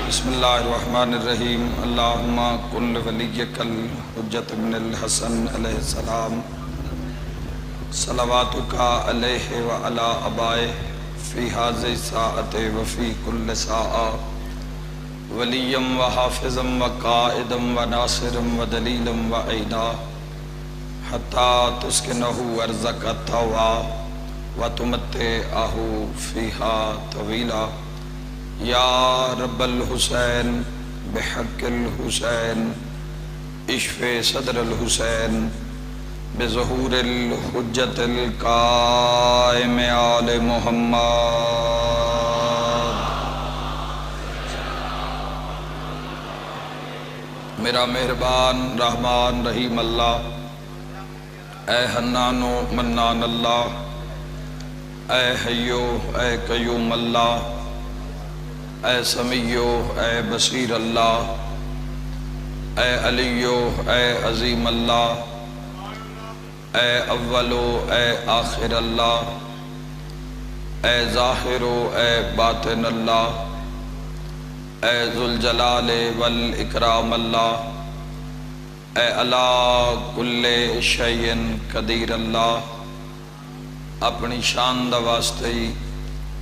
بسم اللہ الرحمن الرحیم اللہم کن ولیک الحجت بن الحسن علیہ السلام صلواتک علیہ وعلا ابائے فی حاضر ساعت وفی کل ساعہ ولیم وحافظم وقائدم وناصرم ودلیلم وعیدا حتی تسکنہو ارزق التوا وتمتعہو فیہا طویلا یا رب الحسین بحق الحسین اشف صدر الحسین بظہور الحجت القائم آل محمد۔ میرا مہربان رحمان رحیم اللہ، اے حنان و منان اللہ، اے حیو اے قیوم اللہ، اے سمیع اے بصیر اللہ، اے علی اے عظیم اللہ، اے اول اے آخر اللہ، اے ظاہر اے باطن اللہ، اے ذوالجلال والاکرام اللہ، اے علی کل شیء قدیر اللہ، اپنی شان دا واسطے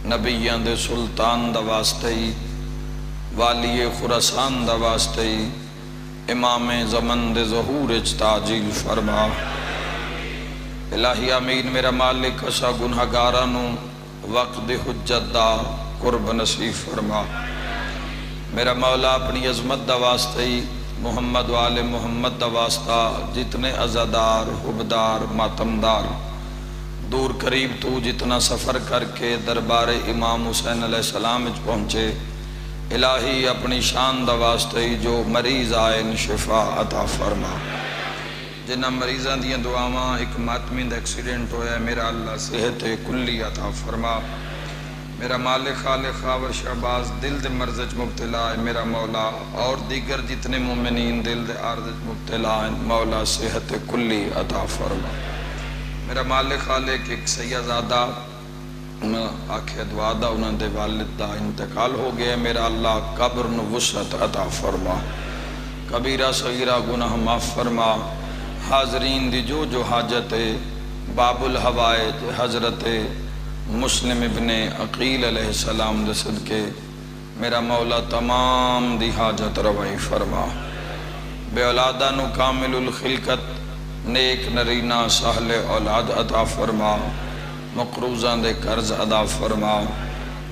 نبیاں دے سلطان دا واسطے والی خراسان دا واسطے امام زمن دے ظہور تعجیل فرما۔ الہی آمین۔ میرا مالک اسا گنہگارانو وقت حجت دا قرب نصیب فرما۔ میرا مولا اپنی عظمت دا واسطے محمد وآل محمد دا واسطہ جتنے عزادار حبدار ماتمدار دور قریب تو جتنا سفر کر کے دربار امام حسین علیہ السلام اچ پہنچے، الہی اپنی شان دا واسطے جو مریض آئے شفا عطا فرما۔ جنہ مریضاں دیاں دعاواں ایک ماتمی دا ایکسیڈنٹ ہویا ہے، میرا اللہ صحت کلی عطا فرما۔ میرا مالک خالق خاور شہباز دل دے مرض مبتلا ہے، میرا مولا اور دیگر جتنے مومنین دل دے عارض مبتلا ہیں، مولا صحت کلی عطا فرما۔ میرا مالک خالق ایک سیدزادہ آکھے دعا دا انہاں دے والد دا انتقال ہو گیا، میرا اللہ قبر نو وسعت عطا فرما، کبیرہ صغیرہ گناہ معاف فرما۔ حاضرین دی جو حاجت باب الحوائج حضرت مسلم ابن عقیل علیہ السلام دے صدقے میرا مولا تمام دی حاجت روائی فرما۔ بے اولادہ نو کامل الخلقت نیک نرینہ سہل اولاد عطا فرما، مقروضاں دے قرض ادا فرما۔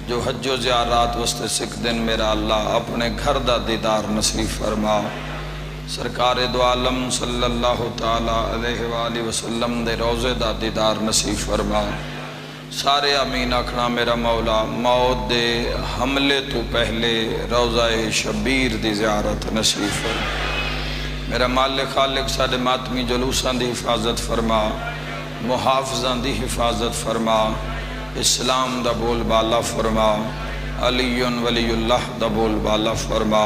جو حج و زیارات وسط سکھ دن میرا اللہ اپنے گھر دا دیدار نصیب فرما۔ سرکار دو عالم صلی اللہ تعالیٰ علیہ وآلہ وسلم دے روزے دا دیدار نصیب فرما۔ سارے آمین آکھنا میرا مولا موت دے حملے تو پہلے روزہ شبیر دی زیارت نصیب فرما۔ میرا مالک خالق ساڑے ماتمی جلوساں دی حفاظت فرما، محافظاں دی حفاظت فرما، اسلام دا بول بالا فرما، علی ولی اللہ دا بول بالا فرما۔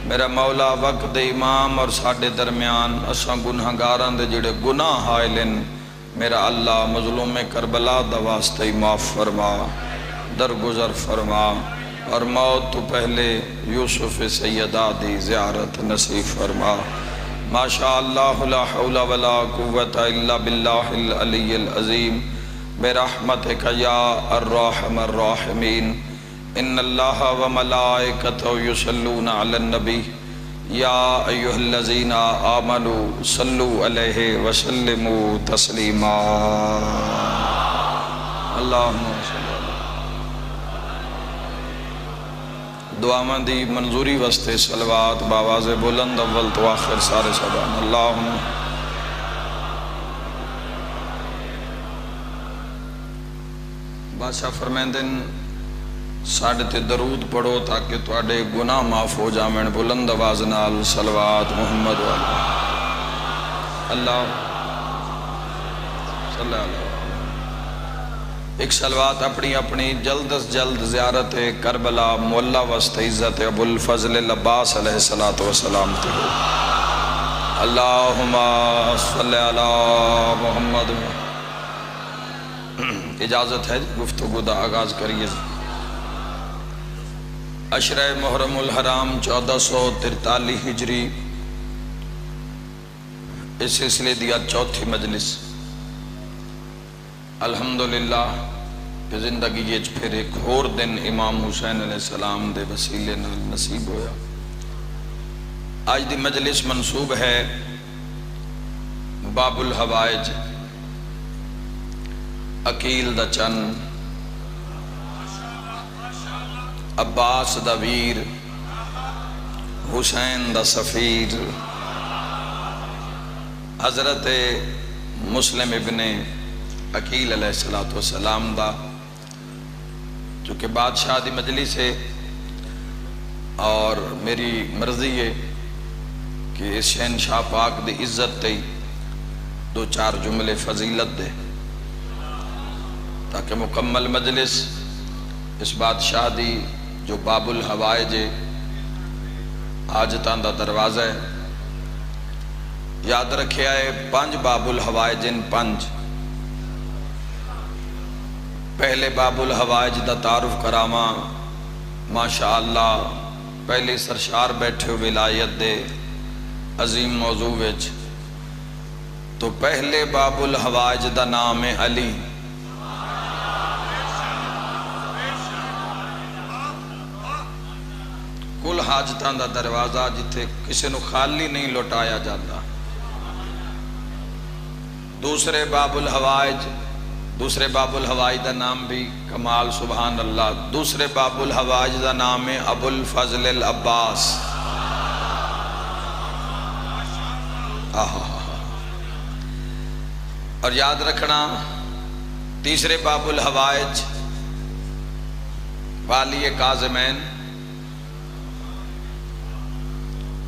میرا مولا وقت امام اور ساڑے درمیان اساں گنہگاراں دے جڑے گناہ حائلن، میرا اللہ مظلوم کربلا دا واسطے معاف فرما، درگزر فرما، اور موت تو پہلے یوسف سیدہ دی زیارت نصیب فرما۔ ماشاءاللہ لا حول ولا قوة الا باللہ العلی العظیم برحمتک یا الرحم الراحمین۔ ان اللہ و ملائکتہ یصلون علی النبی یا ایہا الذین آمنوا صلو علیہ وسلموا تسلیما۔ اللہم صلی اللہ دعاواں دی منظوری واسطے صلوات باواز بلند اول تو آخر سارے سبحان اللہم بادشاہ فرمیندے ساڑھے تے درود پڑھو تاکہ تواڈے گناہ معاف ہو جامن بلند آواز نال صلوات محمد والا اللہ صلی اللہ علیہ وسلم ایک صلوات اپنی اپنی جلد از جلد زیارت کربلا مولا وسط عزت ابو الفضل العباس علیہ السلام تے ہو اللہم صلی علی محمد اجازت ہے گفتگو دا آغاز کریے عشرہ محرم الحرام 1443 ہجری اس سلسلے دیا چوتھی مجلس الحمدللہ کہ زندگی یہ پھر ایک اور دن امام حسین علیہ السلام دے وسیلے نال نصیب ہویا آج دی مجلس منصوب ہے باب الحوائج عقیل دا چن عباس دا ویر حسین دا سفیر حضرت مسلم ابن عقیل علیہ السلام دا چونکہ بادشاہ دی مجلس ہے اور میری مرضی ہے کہ اس شہنشاہ پاک دی عزت تے دو چار جملے فضیلت دے تاکہ مکمل مجلس اس بادشاہ دی جو باب الحوائج حاجتاں دا دروازہ ہے یاد رکھے آئے 5 باب الحوائج ان 5 پہلے باب الحوائج دا تعارف کراما ماشاءاللہ پہلے سرشار بیٹھے ہوئے ولایت دے عظیم موضوع وچ تو پہلے باب الحوائج دا نام ہے علی کل حاجتاں دا دروازہ جتے کسی نو خالی نہیں لوٹایا جاتا دوسرے باب الحوائج دا نام بھی کمال سبحان اللہ دوسرے باب الحوائج دا نام ہے ابو الفضل العباس اور یاد رکھنا تیسرے باب الحوائج والی کاظمین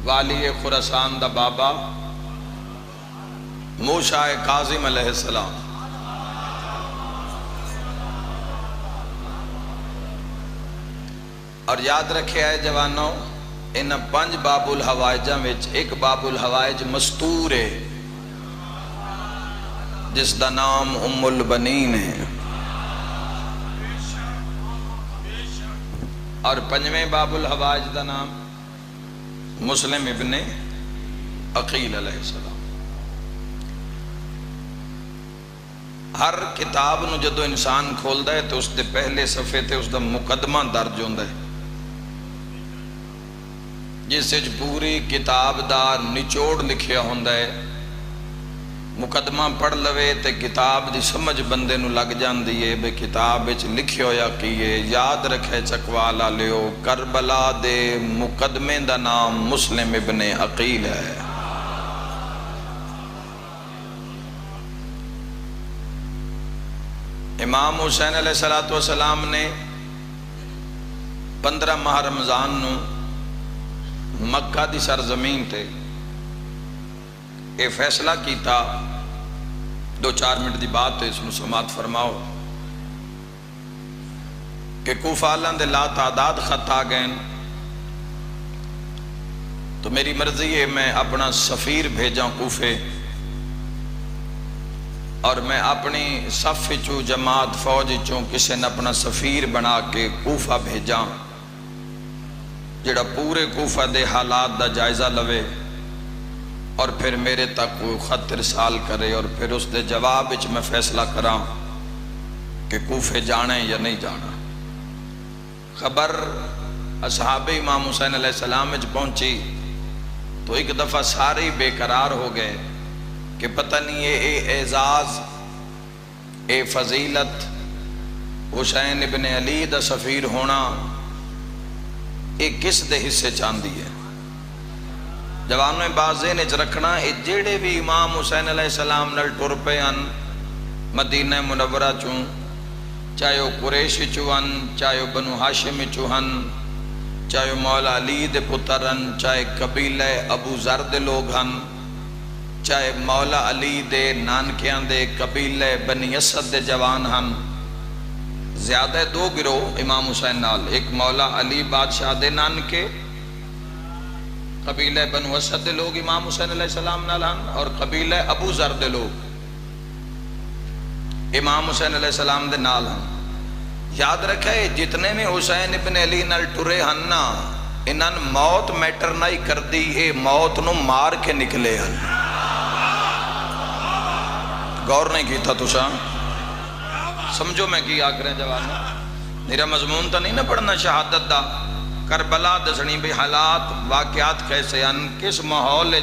والی خراسان دا بابا موسیٰ کاظم علیہ السلام اور یاد رکھے آئے جوانوں ان 5 باب الحوائجاں وچ ایک باب الحوائج مستور ہے جس دا نام ام البنین ہے اور 5ویں باب الحوائج دا نام مسلم ابن عقیل علیہ السلام ہر کتاب نو جدو انسان کھول دے تو اس دے پہلے صفحے تے اس دا مقدمہ درج ہوندہ ہے جس سے پوری کتاب دا نچوڑ لکھیا ہوندہ ہے مقدمہ پڑھ لوے تے کتاب دی سمجھ بندے نو لگ جان دیئے بے کتاب اچھ لکھیا ہویا کیے یاد رکھے چکوالا لیو کربلا دے مقدمے دا نام مسلم ابن عقیل ہے امام حسین علیہ السلام نے 15 ماہ رمضان نو مکہ دی سرزمین تے اے فیصلہ کیتا 2-4 منٹ دی بات ہے اس میں سماعت فرماؤ کہ کوفہ آلان دے لا تعداد خط آ گئے تو میری مرضی ہے میں اپنا سفیر بھیجاں کوفے اور میں اپنی صف چو جماعت فوج چوں کسی نے اپنا سفیر بنا کے کوفہ بھیجاں جڑا پورے کوفہ دے حالات دا جائزہ لوے اور پھر میرے تک وہ خط ارسال کرے اور پھر اس دے جواب وچ میں فیصلہ کراں کہ کوفے جانے یا نہیں جانا خبر اصحاب امام حسین علیہ السلام وچ پہنچی تو ایک دفعہ سارے بے قرار ہو گئے کہ پتہ نہیں اے اعزاز اے فضیلت حسین ابن علی دا سفیر ہونا یہ کس دے حصے چاندی ہے؟ جوانوں باز ذہن وچ رکھنا، یہ جڑے بھی امام حسین علیہ السلام نال ٹر پے ہن مدینہ منورہ چوں، چاہے وہ قریش چوں ہن، چاہے وہ بنو ہاشم چوں ہن، چاہے وہ مولا علی دے پتر ہن، چاہے قبیلہ ابو ذر دے لوگ ہن، چاہے مولا علی دے نانکیاں دے قبیلہ بنی اسد دے جوان ہن، زیادہ دو گروہ امام حسین نال، ایک مولا علی بادشاہ دے نانکے قبیلہ بنو اسد دے لوگ امام حسین علیہ السلام نال ہن، اور قبیلہ ابو ذر دے لوگ امام حسین علیہ السلام دے نال ہن۔ یاد رکھے جتنے میں حسین ابن علی نال ٹرے ہن نا، انہاں موت میٹر نہ ہی کر دی، اے موت نو مار کے نکلے ہن۔ غور نہیں کیتا تساں؟ سمجھو میں کی آکھ رہے ہیں جوانوں، میرا مضمون تا نہیں نہ پڑھنا شہادت دا، کربلا دسنی بھی حالات واقعات کیسے ان، کس ماحول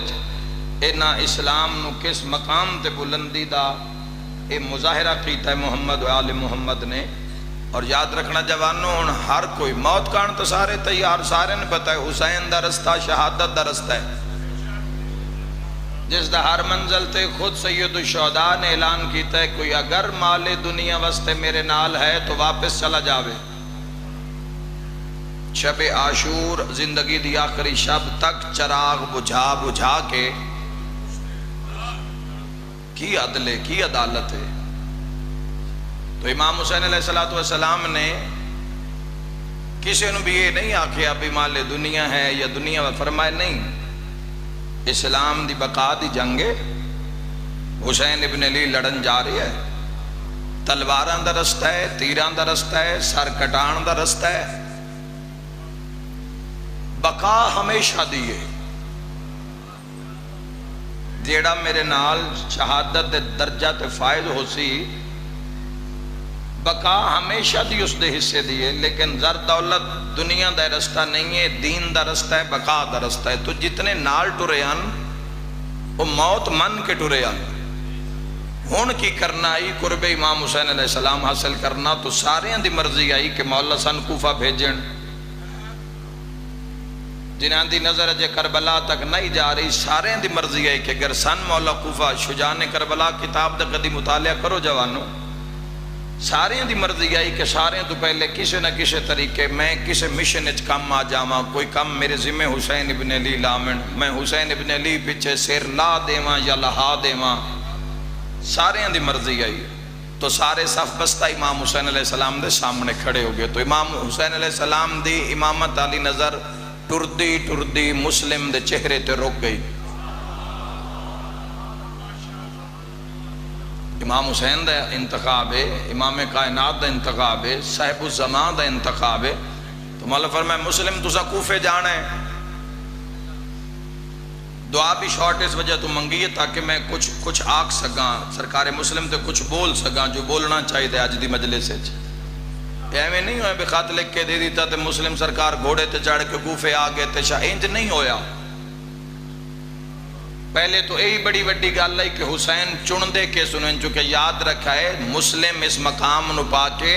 اینا اسلام نو کس مقام تے بلندی دا اے مظاہرہ کیتا ہے محمد و آل محمد نے۔ اور یاد رکھنا جوانوں، ہر کوئی موت کان تو سارے تیار، سارے نے پتہ ہے حسین دا رستہ شہادت دا رستہ ہے، جس دا ہر منزل تے خود سید الشہداء نے اعلان کیتا ہے کوئی اگر مال دنیا واسطے میرے نال ہے تو واپس چلا جاوے۔ شب عاشور زندگی دی آخری شب تک چراغ بجھا بجھا کے، کی عدل ہے، کی عدالت ہے۔ تو امام حسین علیہ السلام نے کسی نے بھی یہ نہیں آکھیا بھی مال دنیا ہے یا دنیا میں، فرمائے نہیں، اسلام دی بقا دی جنگ ہے، حسین ابن علی لڑن جا رہی ہے، تلواراں دا رستہ ہے، تیراں دا رستہ ہے، سر کٹان دا رستہ ہے، بقا ہمیشہ دیئے۔ جیڑا میرے نال شہادت دے درجہ تے فائد ہو سی، بقا ہمیشہ دی اس دے حصے دیئے، لیکن زر دولت دنیا دا رستہ نہیں ہے، دین دا رستہ ہے، بقا دا رستہ ہے۔ تو جتنے نال ٹرے ہن وہ موت من کے ٹرے ہن۔ ہون کی کرنا آئی قرب امام حسین علیہ السلام حاصل کرنا، تو سارے دی مرضی آئی کہ مولا سن کوفہ بھیجن، جنہاں دی نظر اجے کربلا تک نہیں جا رہی، سارے دی مرضی آئی کہ اگر سن مولا کوفہ شجاعان کربلا کتاب دا قدی مطالعہ کرو جوانوں، سارے دی مرضی آئی کہ سارے تو پہلے کسی نہ کسی طریقے میں کسی مشن اچ کم آ جاواں، کوئی کم میرے ذمہ حسین ابن علی لامن، میں حسین ابن علی پیچھے سیر لا دیواں یا لہا دیواں، سارے دی مرضی آئی۔ تو سارے صف بستہ امام حسین علیہ السلام دے سامنے کھڑے ہو گئے۔ تو امام حسین علیہ السلام دی امامت علی نظر ٹردی ٹردی مسلم دے چہرے تے رک گئی۔ امام حسین دا انتخاب ہے، امام کائنات دا انتخاب ہے، صاحب الزمان دا انتخاب ہے۔ تو مولا فرمائے مسلم تسا کوفے جانا ہے، دعا بھی شارٹ اس وجہ تو منگی ہے تاکہ میں کچھ آکھ سکاں، سرکار مسلم تے کچھ بول سکاں جو بولنا چاہیے تھے آج دی مجلس سے۔ ایویں نہیں ہوئے بھی خط لکھ کے دے دیتا تے مسلم سرکار گھوڑے تے چڑھ کے کوفے آگے تے شاہ، انج نہیں ہویا۔ پہلے تو یہی بڑی وڈی گل ہے کہ حسین چن دے کے سنیں، چونکہ یاد رکھا ہے مسلم اس مقام نو پا کے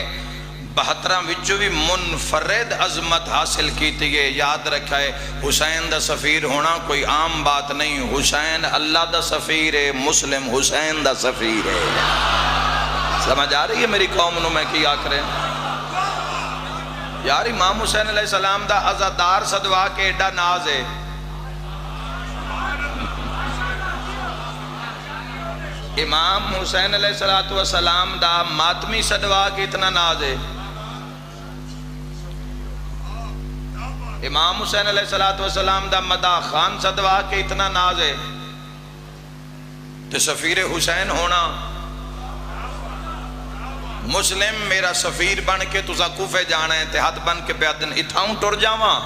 72 وچوں بھی منفرد عظمت حاصل کیتی ہے۔ یاد رکھا ہے حسین دا سفیر ہونا کوئی عام بات نہیں، حسین اللہ دا سفیر ہے، مسلم حسین دا سفیر ہے۔ سمجھ آ رہی ہے میری قوم نو میں کی آکھ رہے ہیں؟ یار امام حسین علیہ السلام دا عزادار صدوا کے ایڈا ناز ہے، امام حسین علیہ السلام دا ماتمی صدوا کے اتنا ناز ہے، امام حسین علیہ السلام دا مدہ خان صدوا کے اتنا ناز ہے، تو سفیر حسین ہونا، مسلم میرا سفیر بن کے تسا کوفے جانا ہے تے ہاتھ بن کے بیادن اتھاؤں ٹر جاواں۔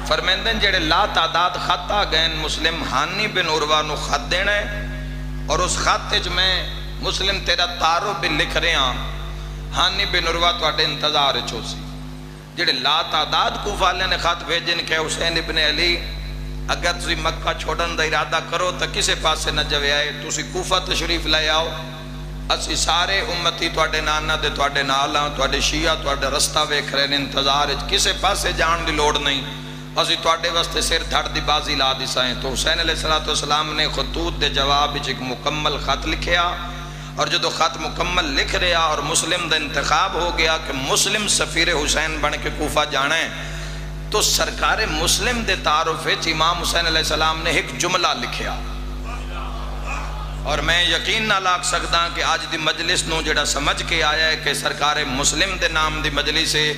فرمیندن جڑے لا تعداد خط آ گئے مسلم ہانی بن عروہ نو خط دینا ہے، اور اس خط جو میں مسلم تیرا تعارف بھی لکھ رہے ہیں، ہانی بن عروہ تو اڈے انتظار چھو سی، جڑے لا تعداد کوفہ والے نے خط بھیجن کہ حسین ابن علی اگر تسی مکہ چھوڑن دا ارادہ کرو تو کسے پاس سے نہ جوے آئے، تسی کوفہ تشریف لے آؤ، اسی سارے امتی تواڈے نانا دے تواڈے نال ہاں، تواڈے شیعہ تواڈا رستہ ویکھ رہے نے انتظار وچ، کسے پاسے جان دی لوڑ نہیں، اسی تواڈے واسطے سر دھڑ دی بازی لا دسائیں۔ تو حسین علیہ السلام نے خطوط دے جواب وچ ایک مکمل خط لکھیا، اور جدو خط مکمل لکھ رہا اور مسلم دا انتخاب ہو گیا کہ مسلم سفیر حسین بن کے کوفہ جانا ہے، تو سرکار مسلم دے تعارف وچ امام حسین علیہ السلام نے ایک جملہ لکھیا، اور میں یقین نہ لاکھ سکتا کہ آج دی مجلس نو جڑا سمجھ کے آیا ہے کہ سرکار مسلم دے نام دی مجلس ہے،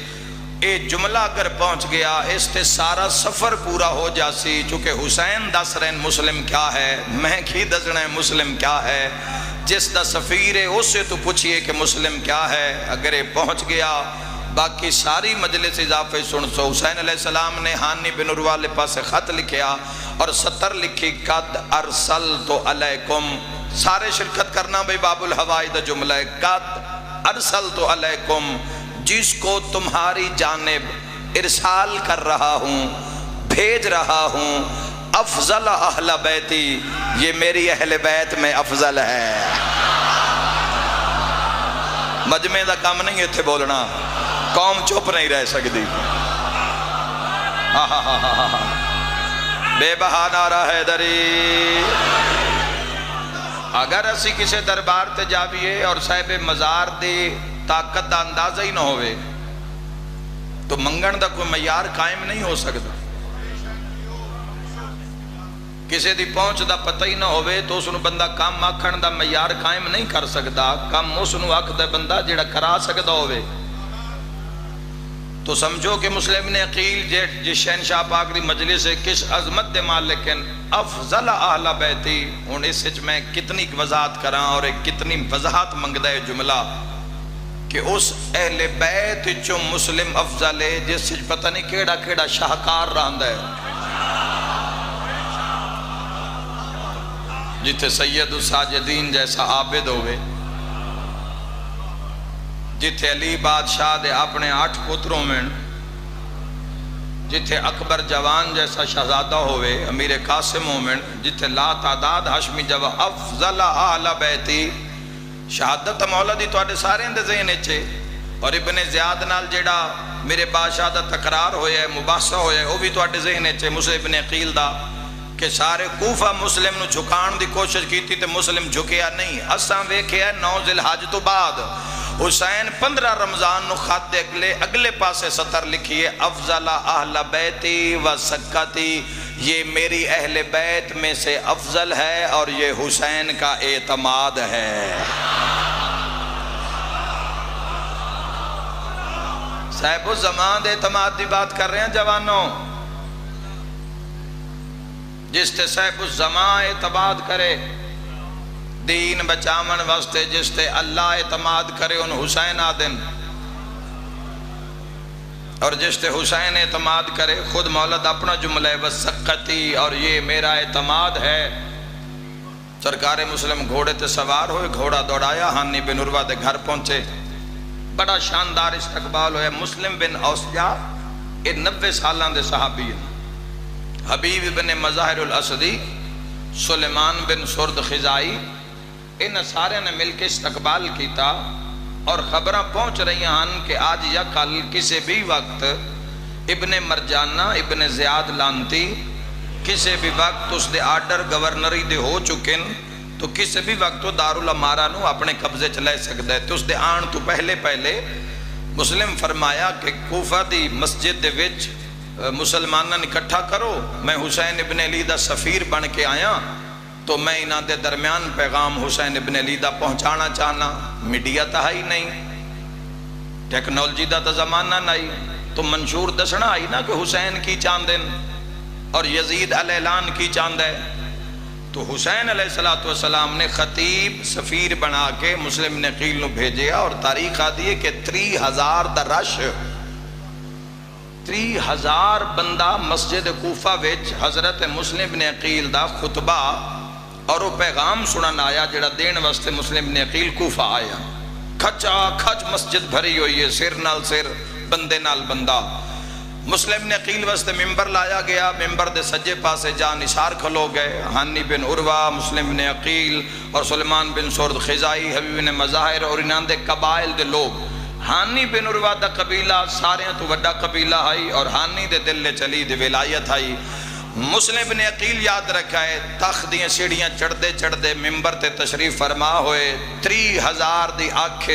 اے جملہ اگر پہنچ گیا اس تے سارا سفر پورا ہو جاسی، چونکہ حسین دس رہے مسلم کیا ہے، میں کی دسنا ہے مسلم کیا ہے، جس دا سفیر ہے اس سے تو پوچھئے کہ مسلم کیا ہے۔ اگر یہ پہنچ گیا باقی ساری مجلس اضافے سن سو۔ حسین علیہ السلام نے ہانی بن عروہ والے پاس خط لکھیا اور سطر لکھی، قد ارسلت علیکم، سارے شرکت کرنا بھئی باب الہوائی دا جملہ ہے، قد ارسلت علیکم، جس کو تمہاری جانب ارسال کر رہا ہوں، بھیج رہا ہوں، افضل اہل بیتی، یہ میری اہل بیت میں افضل ہے۔ مجمع دا کام نہیں ہے تھے بولنا، قوم چپ نہیں رہ سکتی۔ بے بہا نعرہ حیدری۔ اگر اسی کسی دربار تے جاویے اور صاحب مزار دی طاقت دا اندازہ ہی نہ ہوئے تو منگن دا کوئی معیار قائم نہیں ہو سکتا۔ کسی دی پہنچ دا پتہ ہی نہ ہوئے تو اس نو بندہ کام آکھن دا معیار قائم نہیں کر سکتا، کام اس نو آکھ دا بندہ جڑا کرا سکتا ہوئے۔ تو سمجھو کہ مسلم نے عقیل جس شہنشاہ پاک دی مجلس ہے کس عظمت دے مال، لیکن افضل اہل بیتی، ان اس وچ میں کتنی وضاحت کراں اور کتنی وضاحت منگدا ہے جملہ کہ اس اہل بیت چوں مسلم افضل ہے جس وچ پتہ نہیں کیڑا کیڑا شاہکار رہندا ہے، جتھے سید الساجدین جیسا عابد ہوئے، جتھے علی بادشاہ دے اپنے 8 پتروں میں، جتھے اکبر جوان جیسا شہزادہ ہوئے، امیر قاسم میں، جتھے لا تعداد ہاشمی جب افضل اہل بیتی، شہادت مولا دی تو آڑے سارے اندے ذہن اچھے، اور ابن زیاد نال جیڑا میرے بادشاہ دا تقرار ہویا ہے، مباحثہ ہویا ہے، وہ بھی تو آڑے ذہن اچھے، مسلم ابن عقیل دا کہ سارے کوفہ مسلم نو جھکان دی کوشش کی تھی تے مسلم جھکیا نہیں۔ اساں ویکھیا 9 ذی الحج تو بعد حسین 15 رمضان نو خط اگلے پاسے سطر لکھیے، افضل اہل بیتی و سکتی، یہ میری اہل بیت میں سے افضل ہے اور یہ حسین کا اعتماد ہے۔ صاحب الزمان دے اعتماد دی بات کر رہے ہیں جوانوں، جس تے صاحب الزمان اعتماد کرے دین بچامن واسطے، جس تے اللہ اعتماد کرے ان حسین آدن، اور جس تے حسین اعتماد کرے خود مولد اپنا جملہ وسقتی، اور یہ میرا اعتماد ہے۔ سرکار مسلم گھوڑے تے سوار ہوئے، گھوڑا دوڑایا، ہانی بن عروہ دے گھر پہنچے، بڑا شاندار استقبال ہویا۔ مسلم بن اوسجا یہ 90 سالان دے صحابی ہیں، حبیب بن مظاہر الاسدی، سلیمان بن سرد خزائی، ان سارے نے مل کے استقبال کیتا، اور خبریں پہنچ رہی ہیں کہ آج یا کل کسی بھی وقت ابن مرجانہ ابن زیاد لانتی کسی بھی وقت اس دے آرڈر گورنری دے ہو چکن، تو کسی بھی وقت تو دارالامارہ نو اپنے قبضے چلائے سکتا ہے۔ تو اس دے آن تو پہلے مسلم فرمایا کہ کوفہ دی مسجد دے وچ مسلمانہ اکٹھا کرو، میں حسین ابن علی دا سفیر بن کے آیا، تو میں انہاں دے درمیان پیغام حسین ابن علی دا پہنچانا چاہنا۔ میڈیا تا ہی نہیں، ٹیکنالوجی دا تا زمانہ نہیں، تو منشور دسنا آئی نا کہ حسین کی چاندن اور یزید الاعلان کی چاند ہے۔ تو حسین علیہ السلام نے خطیب سفیر بنا کے مسلم نے قیل نو بھیجیا، اور تاریخ آدھی ہے کہ 30,000 دا رش، 30,000 بندہ مسجد کوفہ وچ حضرت مسلم نے عقیل دا خطبہ اور وہ پیغام سنن آیا جڑا دین واسطے مسلم نے عقیل کوفہ آیا۔ کھچا کھچ مسجد بھری ہوئی ہے، سر نال سر، بندے نال بندہ، مسلم نے عقیل واسطے ممبر لایا گیا، ممبر دے سجے پاسے جان نثار کھلو گئے، ہانی بن عروہ، مسلم نے عقیل اور سلمان بن سورد خزائی، حبیب بن مظاہر اور انہاں دے قبائل دے لوگ۔ ہانی بن عروہ دا قبیلہ سارے تو وڈا قبیلہ آئی اور ہانی دے دل لے چلی دے ولایت آئی۔ مسلم نے عقیل یاد رکھا ہے تخت دیاں سیڑھیاں چڑھدے چڑھدے ممبر تے تشریف فرما ہوئے، 30,000 دی آنکھ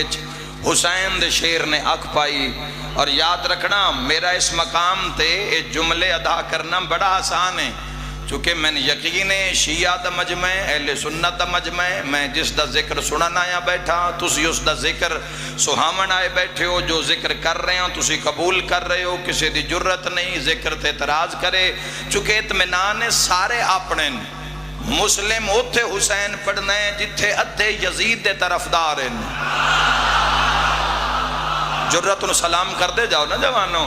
حسین دے شیر نے آنکھ پائی۔ اور یاد رکھنا میرا اس مقام تے یہ جملے ادا کرنا بڑا آسان ہے، چونکہ میں نے یقین ہے شیعہ دا مجمع اہل سنت دا مجمع، میں جس دا ذکر سنن آیا بیٹھا، تسی اس دا ذکر سہامن آئے بیٹھے ہو، جو ذکر کر رہے ہو تسی قبول کر رہے ہو، کسی دی جرت نہیں ذکر تے اعتراض کرے، چونکہ اطمینان سارے اپنے۔ مسلم اوتھے حسین پڑھنا ہے جتھے ادھے یزید دے طرفدار ہیں، جرت انہوں سلام کر دے جاؤ نا جوانوں۔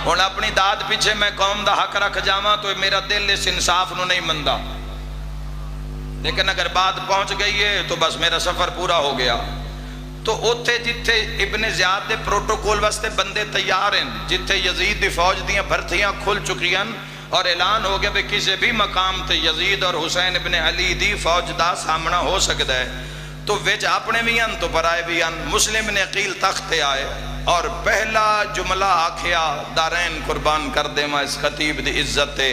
ہن اپنی داد پیچھے میں قوم دا حق رکھ جاواں تو میرا دل اس انصاف نو نہیں مندہ، لیکن اگر بات پہنچ گئی ہے تو بس میرا سفر پورا ہو گیا۔ تو اوتھے جتھے ابن زیاد دے پروٹوکول واسطے بندے تیار ہیں، جتھے یزید دی فوج دیاں بھرتیاں کھل چکی ہیں اور اعلان ہو گیا کہ کسی بھی مقام تے یزید اور حسین ابن علی دی فوج دا سامنا ہو سکتا ہے، تو ویچ اپنے بھی ہیں تو پرائے بھی ہیں۔ مسلم نے عقیل تخت آئے اور پہلا جملہ آکھیا دارین قربان کر دے میں اس خطیب دی عزت تے،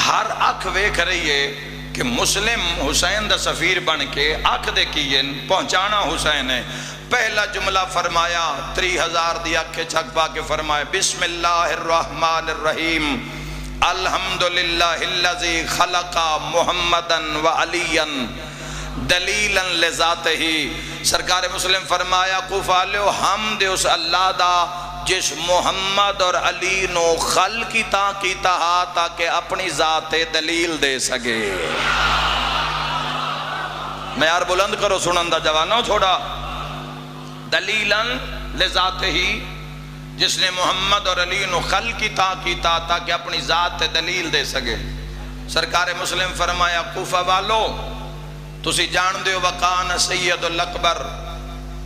ہر اکھ ویکھ رہی ہے کہ مسلم حسین دا سفیر بن کے اکھ دے کیے پہنچانا حسین ہے۔ پہلا جملہ فرمایا 30,000 دی اکھ چھک پا کے فرمایا بسم اللہ الرحمن الرحیم الحمدللہ الذی خلق محمدا و علیاً دلیلاً لذاتہ ہی۔ سرکار مسلم فرمایا کوفالیو حمد اس اللہ دا جس محمد اور علی نو خلقیتا کیتا ہا تاکہ اپنی ذات دلیل دے سکے۔ معیار بلند کرو سنندہ جوانوں چھوڑا۔ دلیلاً لذاتہ ہی، جس نے محمد اور علی نو خلقیتا کیتا تاکہ اپنی ذات دلیل دے سکے۔ سرکار مسلم فرمایا کوفہ والو تسی جان دیو وقان سید الاکبر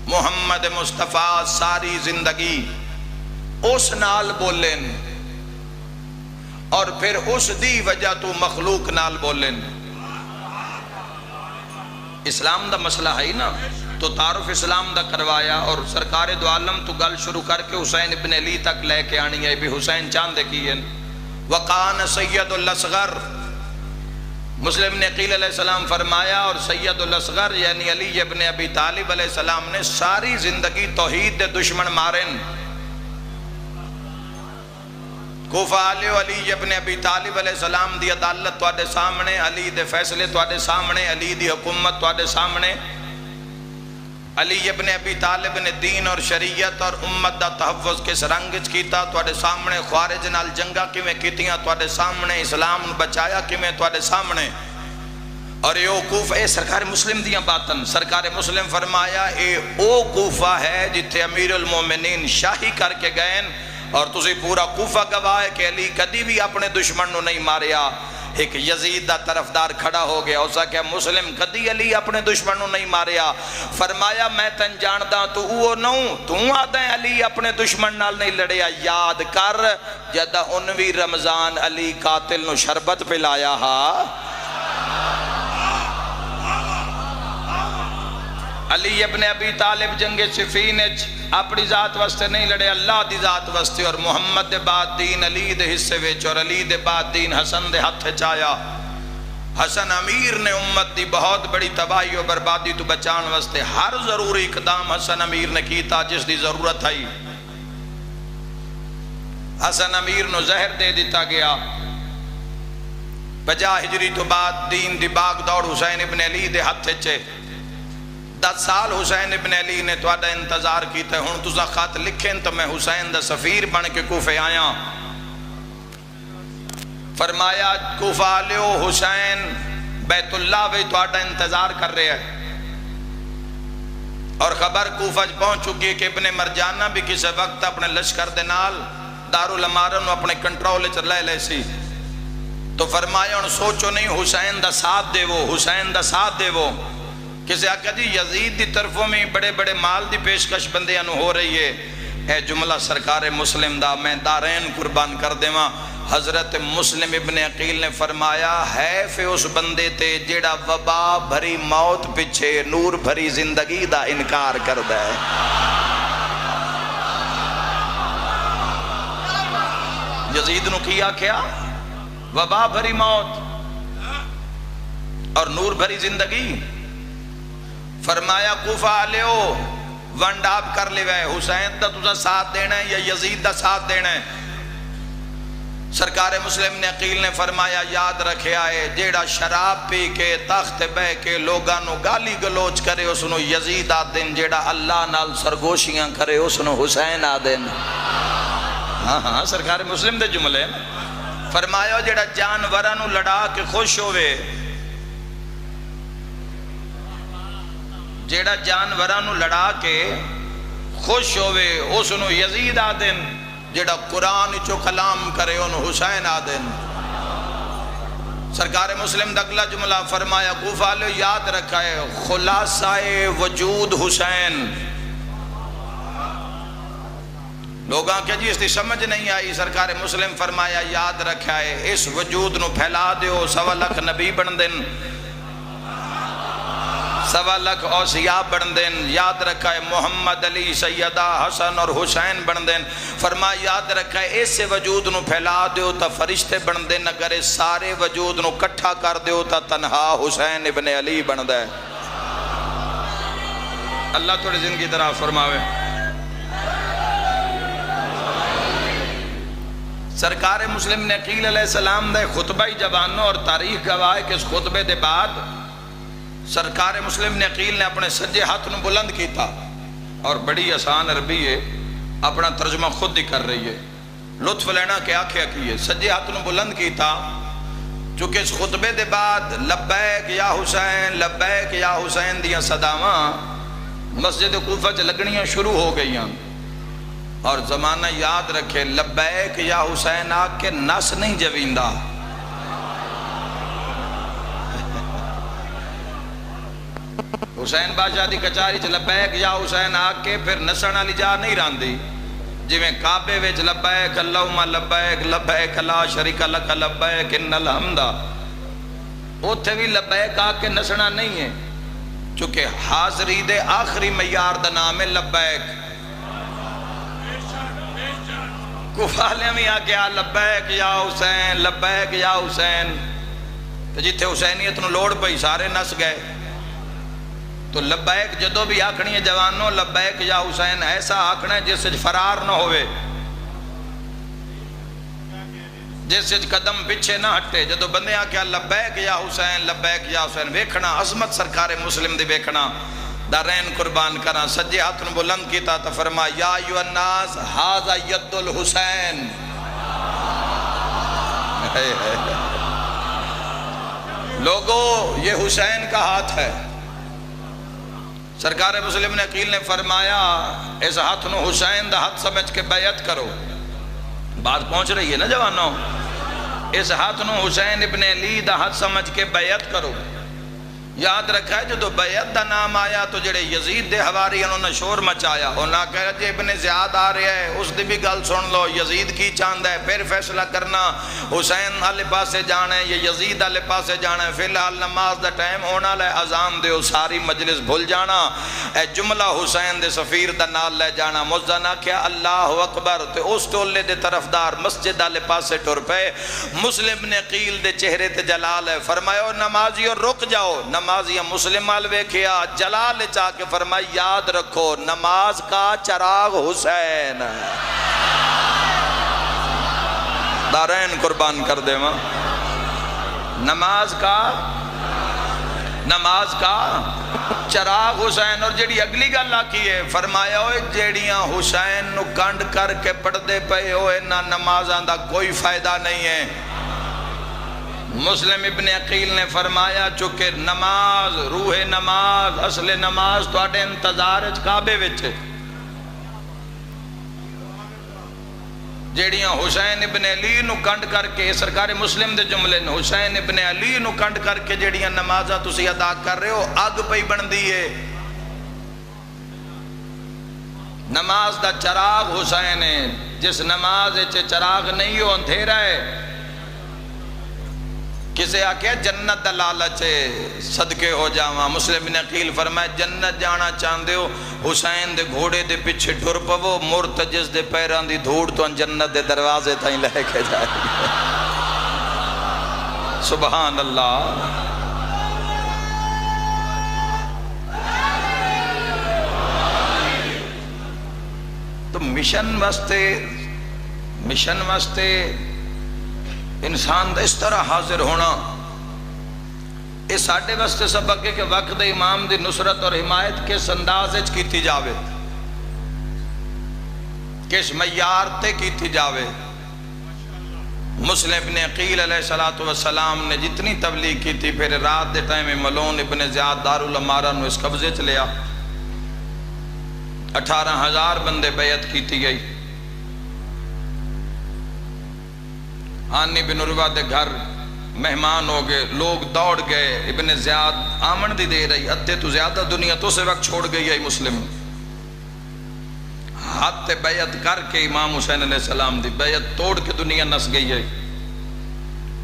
محمد مصطفیٰ ساری زندگی اس نال بولن اور پھر اس دی وجہ تو مخلوق نال بولن۔ اسلام دا مسئلہ ہے نا، تو تعارف اسلام دا کروایا اور سرکار دو عالم تو گل شروع کر کے حسین ابن علی تک لے کے آنی ہے بھی حسین چاندے کیے۔ وقان سید الاصغر، مسلم نے عقیل علیہ السلام فرمایا اور سید الاصغر یعنی علی ابن ابی طالب علیہ السلام نے ساری زندگی توحید دے دشمن مارن۔ کوفہ آلیو علی ابن ابی طالب علیہ السلام دی عدالت تواڈے سامنے، علی دے فیصلے تواڈے سامنے، علی دی حکومت تواڈے سامنے۔ علی ابن ابی طالب نے دین اور شریعت اور امت دا تحفظ کس رنگج کیتا تواڈے سامنے، خوارج نال جنگا کیویں کیتیاں تواڈے سامنے، اسلام بچایا کیویں تواڈے سامنے۔ اور یہ کوفہ اے سرکار مسلم دیاں باتن، سرکار مسلم فرمایا اے او کوفہ ہے جتھے امیر المومنین شاہی کر کے گئے اور تسی پورا کوفہ گواہ ہے کہ علی کدی بھی اپنے دشمن نو نہیں ماریا۔ ایک یزید دا طرفدار کھڑا ہو گیا، اسا کہ مسلم کدی علی اپنے دشمن نو نہیں ماریا۔ فرمایا میں تن جاندا تو او نوں، تو آدھا علی اپنے دشمن نال نہیں لڑیا۔ یاد کر جدہ 19 رمضان علی قاتل نو شربت پلایا ہا، علی ابن ابی طالب جنگ صفین اپنی ذات واسطے نہیں لڑے، اللہ دی ذات واسطے، اور محمد دے بعد دین علی دے حصے وچ اور علی دے بعد دین حسن دے ہتھ چایا۔ حسن امیر نے امت دی بہت بڑی تباہی و بربادی تو بچان واسطے ہر ضروری اقدام حسن امیر نے کیتا جس دی ضرورت آئی۔ حسن امیر نو زہر دے دیتا گیا۔ 50 ہجری تو بعد دین دی باغ دوڑ حسین ابن علی دے ہتھ چے۔ 10 سال حسین ابن علی نے تواڈا انتظار کیتا ہے، ہن تساں خط لکھیں تو میں حسین دا سفیر بن کے کوفے آیا۔ فرمایا کوفہ آلیو حسین بیت اللہ وی تواڈا انتظار کر رہے ہیں، اور خبر کوفہ پہنچ چکی ہے کہ ابن مرجانہ بھی کسی وقت اپنے لشکر دے نال دارالامارن اپنے کنٹرول چ لے لے سی۔ تو فرمایا ہن سوچو نہیں حسین دا ساتھ دے وہ، حسین دا ساتھ دے وہ۔ کسی آقا جی یزید دی طرفوں میں بڑے بڑے مال دی پیشکش بندیاں نو ہو رہی ہے، اے جملہ سرکار مسلم دا میں دارین قربان کر دیواں۔ حضرت مسلم ابن عقیل نے فرمایا ہے فے اس بندے تے جیڑا وبا بھری موت پچھے نور بھری زندگی دا انکار کر دے۔ یزید نو کیا کیا؟ وبا بھری موت اور نور بھری زندگی۔ فرمایا کوفہ آلیو ونڈ آپ کر لے وے، حسین دا تُسا ساتھ دینا ہے یا یزید دا ساتھ دینا ہے؟ سرکار مسلم نے عقیل نے فرمایا یاد رکھے آئے جیڑا شراب پی کے تخت بے کے لوگانو گالی گلوچ کرے اس نو یزید آدن، جیڑا اللہ نال سرگوشیاں کرے اس نو حسین آدن۔ ہاں سرکار مسلم دے جملے فرمایا جیڑا جانورانو لڑا کے خوش ہوئے، جیڑا جانورانو لڑا کے خوش ہوئے اس نو یزید آدن، جیڑا قرآن چو کلام کرے ان حسین آدن۔ سرکار مسلم دگلا جملہ فرمایا کوفہ لے یاد رکھا ہے خلاصہ وجود حسین۔ لوگاں کہ جی اس دی سمجھ نہیں آئی، سرکار مسلم فرمایا یاد رکھا ہے اس وجود نو پھیلا دیو، 1.25 لاکھ نبی بن دن، 1.25 لاکھ اوصیاء بن دن، یاد رکھا ہے محمد علی سیدہ حسن اور حسین بن دن۔ فرمایا یاد رکھا ہے اس وجود نو پھیلا دیو تا فرشتے بن دن، اگر اس سارے وجود نو کٹھا کر دیو تا تنہا حسین ابن علی بن دے۔ اللہ تھوڑی زندگی طرح فرماوے۔ سرکار مسلم نے عقیل علیہ السلام دے خطبہ جوانو اور تاریخ گواہ کہ اس خطبے دے بعد سرکار مسلم نے عقیل نے اپنے سجے ہاتھ نو بلند کیتا، اور بڑی آسان عربی ہے، اپنا ترجمہ خود ہی کر رہی ہے، لطف لینا کہ آنکھیں کیے، سجے ہاتھ نو بلند کیتا، چونکہ اس خطبے دے بعد لبیک یا حسین لبیک یا حسین دیاں صداواں مسجد کوفہ چ لگنیاں شروع ہو گئی ہیں۔ اور زمانہ یاد رکھے لبیک یا حسین آگ کے نس نہیں جویندہ، حسین بادشاہ دی کچاری چ لبیک یا حسین آگ کے پھر نسن والی جا نہیں راندی، جی میں کعبے وچ لبیک اللہم لبیک لبیک لا شریک لک لبیک ان الحمد، اوتھے بھی لبیک آگ کے نسنا نہیں ہے، چونکہ حاضری دے آخری معیار دا نام ہے لبیک۔ کفالے میں آگیا لبیک یا حسین لبیک یا حسین، تو جتھے حسینیت نو لوڑ پئی سارے نس گئے۔ تو لبیک جدو بھی آکھنی ہے جوانوں لبیک یا حسین ایسا آکھنا ہے جس سے فرار نہ ہوئے، جس سے قدم پیچھے نہ ہٹے۔ جدو بندے آکھیا لبیک یا حسین ویکھنا عظمت سرکار مسلم دی ویکھنا، دارین قربان کرنا، سجے ہاتھ نو بلند کیتا تو فرما یا ایھا الناس ھذا ید الحسین، لوگو یہ حسین کا ہاتھ ہے۔ سرکار مسلم نے عقیل نے فرمایا اس ہاتھ نو حسین دا ہاتھ سمجھ کے بیعت کرو، بات پہنچ رہی ہے نا جوانوں، اس ہاتھ نو حسین ابن علی دا ہاتھ سمجھ کے بیعت کرو۔ یاد رکھا ہے جو بیعت دا نام آیا تو جڑے یزید دے حواری انہوں نے شور مچایا، انہاں کہا جی ابن زیاد آ رہے ہیں اس دی بھی گل سن لو، یزید کی چاند ہے، پھر فیصلہ کرنا حسین آلے پاسے جانا ہے یا یزید آلے پاسے جانا ہے، فی الحال نماز دا ٹائم ہونا لے اذان دیو، ساری مجلس بھول جانا، اے جملہ حسین دے سفیر دا نال لے جانا، مزدنہ کیا اللہ اکبر، تے اس ٹولے دے طرفدار مسجد آلے پاسے ٹر پے۔ مسلم نے عقیل دے چہرے تے جلال ہے، فرمایا نمازیوں رک جاؤ، نمازیہ مسلم آلوے کیا جلال چاہ کے فرمائی یاد رکھو نماز کا چراغ حسین، دارین قربان کر دے ماں، نماز کا چراغ حسین۔ اور جیڑی اگلی گل آکی ہے فرمایا ہوئے جیڑیاں حسین نو کنڈ کر کے پڑھ دے پے ہوئے نہ نمازاں دا کوئی فائدہ نہیں ہے۔ مسلم ابن عقیل نے فرمایا چونکہ نماز روح نماز اصل نماز تو آڑے انتظار کعبے وچ، جیڑیاں حسین ابن علی نو کنڈ کر کے، سرکار مسلم دے جملے حسین ابن علی نو کنڈ کر کے جیڑیاں نمازہ تسی ادا کر رہے ہو، اگ پئی بن دی ہے، نماز دا چراغ حسین ہے، جس نماز چراغ نہیں ہو اندھیرا ہے۔ کسے آکے جنت دا لالچ ہے، صدقے ہو جاواں۔ مسلم بن عقیل فرمائے جنت جانا چاندے ہو حسین دے گھوڑے دے پیچھے ٹر پو، مرتجز دے پیران دی دھوڑ تو جنت دے دروازے تائیں لے کے جائے۔ سبحان اللہ۔ تو مشن واسطے انسان دا اس طرح حاضر ہونا، یہ ساڑھے واسطے سبق ہے کہ وقت امام دی نصرت اور حمایت کس انداز کی تھی جاوے، کس معیار تے کی تھی جاوے۔ مسلم ابن عقیل علیہ السلام نے جتنی تبلیغ کی تھی، پھر رات دے ٹائم ملون ابن زیاد دارالامارہ نو اس قبضے چ لیا، 18,000 بندے بیعت کی تھی گئی۔ ہانی بن عروہ دے گھر مہمان ہو گئے، لوگ دوڑ گئے، ابن زیاد آمن دی دے رہی، ادھے تو زیادہ دنیا تو سے وقت چھوڑ گئی ہے مسلم، ہاتھ تے بیعت کر کے امام حسین علیہ السلام دی بیعت توڑ کے دنیا نس گئی ہے۔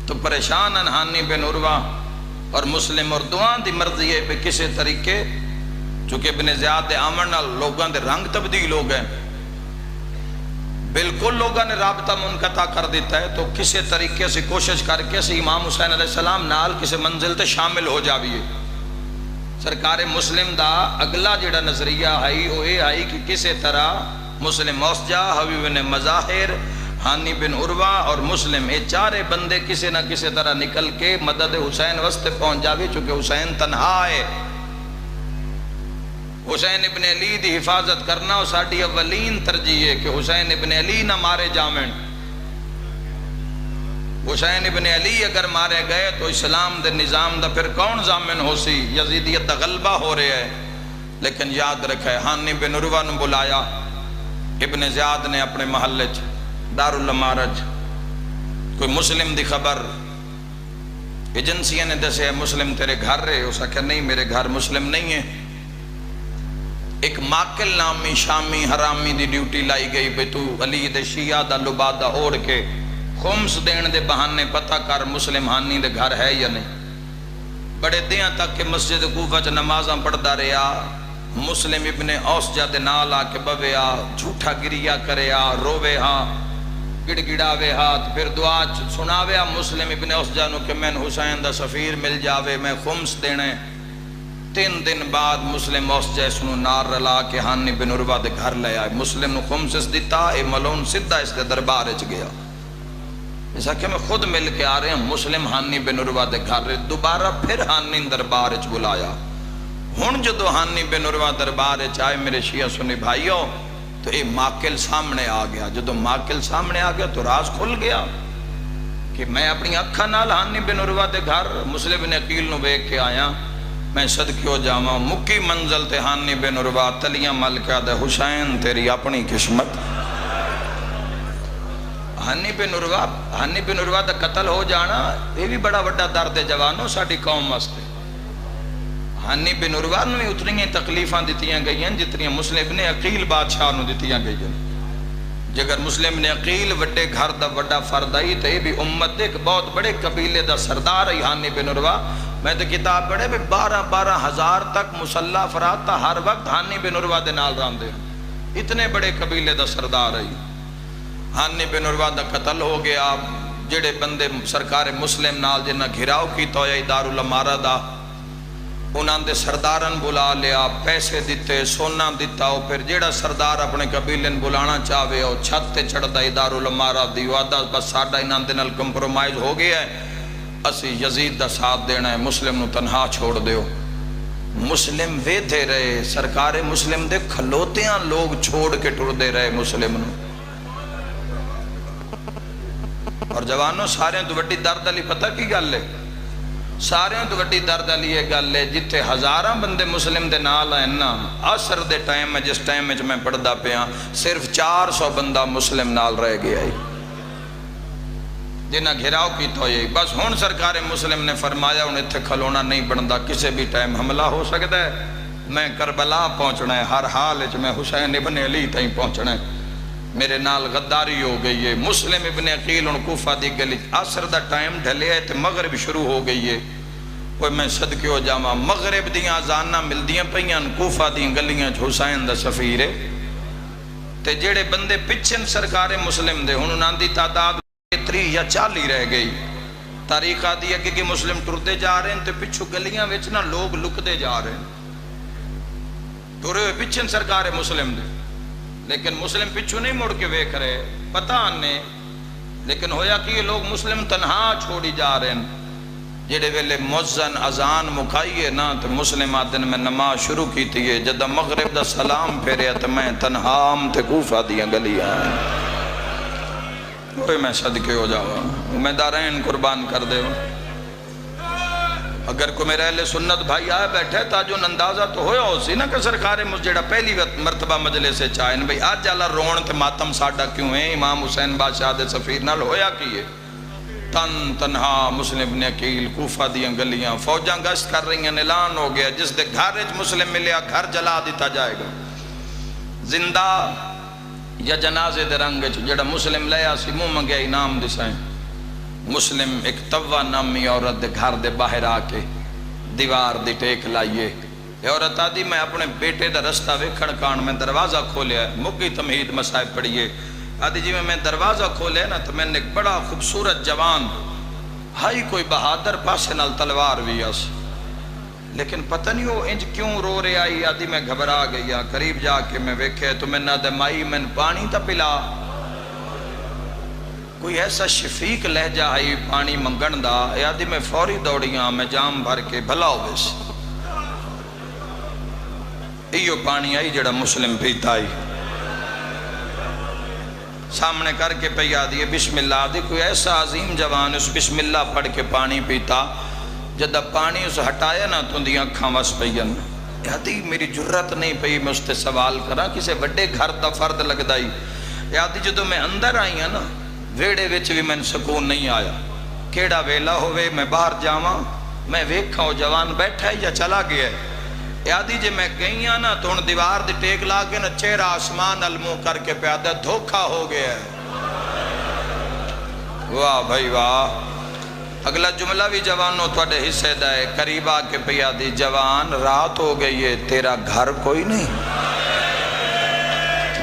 تو پریشان ہانی بن عروہ اور مسلم، اور دعان دی مرضی ہے پہ کسے طریقے، چونکہ ابن زیاد دے آمن لوگاں دے رنگ تبدیل ہو گئے، بالکل لوگاں نے رابطہ منقطع کر دیتا ہے، تو کسے طریقے سے کوشش کر کے امام حسین علیہ السلام نال کسے منزل تے شامل ہو جاویے۔ سرکار مسلم دا اگلا جڑا نظریہ آئی وہ یہ آئی کہ کسے طرح مسلم موسجہ، حبیب بن مظاہر، ہانی بن عروہ اور مسلم، یہ چارے بندے کسے نہ کسے طرح نکل کے مدد حسین وسط پہنچ جاوے، چونکہ حسین تنہا ہے۔ حسین ابن علی دی حفاظت کرنا اور ساڑھی اولین ترجیح ہے کہ حسین ابن علی نہ مارے جامن۔ حسین ابن علی اگر مارے گئے تو اسلام دے نظام دا پھر کون ضامن ہو سی؟ یزیدیت دا غلبہ ہو رہے ہے۔ لیکن یاد رکھے ہانی بن عروہ نے بلایا، ابن زیاد نے اپنے محلے دارالامارج، کوئی مسلم دی خبر ایجنسیاں نے دسے مسلم تیرے گھر رہے، اسا کہ نہیں میرے گھر مسلم نہیں ہے۔ ایک ماکل نامی شامی حرامی دی ڈیوٹی لائی گئی، بے تو علی دے شیعہ دا لبادہ اوڑ کے خمس دین دے بہانے پتہ کر مسلم ہانی دے گھر ہے یا نہیں۔ بڑے دیاں تک کہ مسجد کوفہ چ نمازاں پڑھدا رہیا، مسلم ابن اوسجہ دے نال آ کے بویا، جھوٹا گریا کریا، روے ہاں، گڑ گڑاوے ہاتھ، پھر دعا سناوے مسلم ابن اوسجہ نو کہ میں حسین دا سفیر مل جاوے، میں خمس دینے۔ 3 دن بعد مسلم اوسجہ اس نو نار رلا کے ہانی بن عروہ دے گھر لے آئے، مسلم نو خمس دیتا، اے ملون سدھا اس دے دربار اچ گیا۔ ایسا کہ میں خود مل کے آ رہے ہیں، مسلم ہانی بن عروہ دے گھر رہے، دوبارہ پھر ہانی دربار اچ بلایا۔ ہن جدو ہانی بن عروہ دربار اچ آئے میرے شیعہ سنی بھائیوں، تو اے ماکل سامنے آ گیا۔ جدو ماکل سامنے آ گیا تو راز کھل گیا کہ میں اپنی اکھاں نال ہانی بن عروہ دے گھر مسلم بن عقیل نو ویکھ کے آیا، میں صدقے ہو جاواں، مکی منزل تے ہانی بن عروہ تلیاں ملکہ دے حسین تیری اپنی قسمت۔ ہانی بن عروہ دا قتل ہو جانا یہ بھی بڑا بڑا درد ہے جوانوں ساڑھی قوم واسطے۔ ہانی بن عروہ نے اتنی تکلیفاں دیتیاں گئی ہیں جتنی مسلم ابن عقیل بادشاہ نے دیتیاں گئی ہیں۔ جگر مسلم ابن عقیل وڈے گھر دا وڈا فرد آئی تو یہ بھی امت دے ایک بہت بڑے قبیلے دا سردار آئی ہانی بن عروہ۔ میں تو کتاب پڑھے بھی 12 ہزار تک مسلح افراد تا ہر وقت ہانی بن عروہ دے نال راندے، اتنے بڑے قبیلے دا سردار آئی۔ ہانی بن عروہ دا قتل ہو گیا، جڑے بندے سرکار مسلم نال جنہ گھراؤ کی توئی دارالامارہ دا، انہاں دے سردارن بلا لیا، پیسے دیتے، سونا دیتا ہو، پھر جیڑا سردار اپنے قبیلن بلانا چاہوے ہو چھت تے چڑھ دا دارالامارہ دی وعدہ بس ساڈا انہاں دے نال کمپرومائز ہو گیا ہے، اسی یزید دا ساتھ دینا ہے، مسلم نو تنہا چھوڑ دیو۔ مسلم ویدھے رہے، سرکار مسلم دے کھلوتیاں لوگ چھوڑ کے ٹر دے رہے مسلم نو۔ اور جوانوں سارے تو وڈی درد علی پتہ کی گل ہے؟ سارے تو وڈی درد علی یہ گل ہے جتھے ہزاراں بندے مسلم دے نال آئے نا، عصر دے ٹائم میں جس ٹائم میں پڑھدا پیاں صرف 400 بندہ مسلم نال رہ گیا ہے جنہ گھراؤ کی تو یہ بس۔ ہون سرکار مسلم نے فرمایا انہیں تھے کھلونا نہیں بندا، کسے بھی ٹائم حملہ ہو سکتا ہے، میں کربلا پہنچنا ہے، ہر حال میں حسین ابن علی تائیں پہنچنا ہے، میرے نال غداری ہو گئی ہے۔ مسلم ابن عقیل ان کوفہ دی گلی، عصر دا ٹائم ڈھلے ہے تے مغرب شروع ہو گئی ہے۔ وہ میں صدقے ہو جاواں، مغرب دیاں اذاناں ملدیاں پئیاں، کوفہ دیاں گلیاں چ حسین دا سفیر ہے تے جڑے بندے پچھن سرکار مسلم دے ہن انہاں دی تعداد 30 یا 40 رہ گئی۔ تاریخ آدھی ہے کہ مسلم ٹرتے جا رہے ہیں تے پچھو گلیاں وچ نا لوگ لکتے جا رہے ہیں، ٹرے ہوئے پچھن سرکار مسلم دے، لیکن مسلم پچھو نہیں مڑ کے ویکھ رہے، پتہ آنے، لیکن ہویا کہ یہ لوگ مسلم تنہا چھوڑی جا رہے ہیں۔ جڑے ویلے مؤذن اذان مکائیے نا تو مسلم آدن میں نماز شروع کی تھی، جدہ مغرب دا سلام پھیرے تو میں تنہام تے کوفہ دیاں گلیاں کوئی میں صدقے ہو جاؤں، امیدارین قربان کر دے ہو۔ اگر کوئی میرے اہل سنت بھائی آئے بیٹھے تاجون اندازہ تو ہویا ہو سی نا کہ سرکار جڑا پہلی مرتبہ مجلے سے چاہیں بھئی آج جالا رون تے ماتم ساڑھا کیوں ہیں، امام حسین بادشاہ دے سفیر نال ہویا کیے، تن تنہا مسلم ابن عقیل کوفہ دیاں گلیاں، فوجاں گشت کر رہی ہیں، اعلان ہو گیا جس دے گھر مسلم ملیا گھر جلا دیتا جائے گا، زندہ یا جنازے دے رنگ جڑا مسلم لیا سی منہ منگیا انعام دسائیں۔ مسلم ایک توہ نامی عورت دے گھر دے باہر آ کے دیوار دی ٹیک لائیے، یہ عورت آدھی میں اپنے بیٹے دا رستہ ویکھن کان میں دروازہ کھولیا ہے، مکی تمہید مسائب پڑھیے، آدھی جی میں دروازہ کھولے نا تو میں نے ایک بڑا خوبصورت جوان ہائی کوئی بہادر پاسے نال تلوار بھی اس، لیکن پتہ نہیں ہو انج کیوں رو رہے آئی، آدھی میں گھبرا گیا، قریب جا کے میں ویکھے تو میں نہ دے مائی میں پانی تا پلا، کوئی ایسا شفیق لہجہ آئی پانی منگن دا، آدھی میں فوری دوڑیاں میں جام بھر کے بھلا ہوئے سے ایو پانی آئی جڑا مسلم پیتا آئی، سامنے کر کے پہ آدھی بسم اللہ، آدھی کوئی ایسا عظیم جوان اس بسم اللہ پڑھ کے پانی پیتا، جدہ پانی اس ہٹایا نا تو اندھی اکھاں وس پئین، آدھی میری جرت نہیں پئی میں اس تے سوال کرا کسے بڑے گھر دا فرد لگ دائی، آدھی جدو میں اندر آئی ہاں نا ویڑے وچ بھی میں سکون نہیں آیا، کیڑا ویلا ہوئے میں باہر جاواں میں ویکھاں وہ جوان بیٹھا ہے یا چلا گیا ہے، آدھی جے میں گئی ہاں نا تو ان دیوار دی ٹیک لا کے نا چہرہ آسمان المو کر کے پیادہ دھوکھا ہو گیا ہے۔ واہ بھائی واہ، اگلا جملہ بھی جوانوں توڑے حصے دائے، قریب آ کے پیادی جوان رات ہو گئی ہے تیرا گھر کوئی نہیں،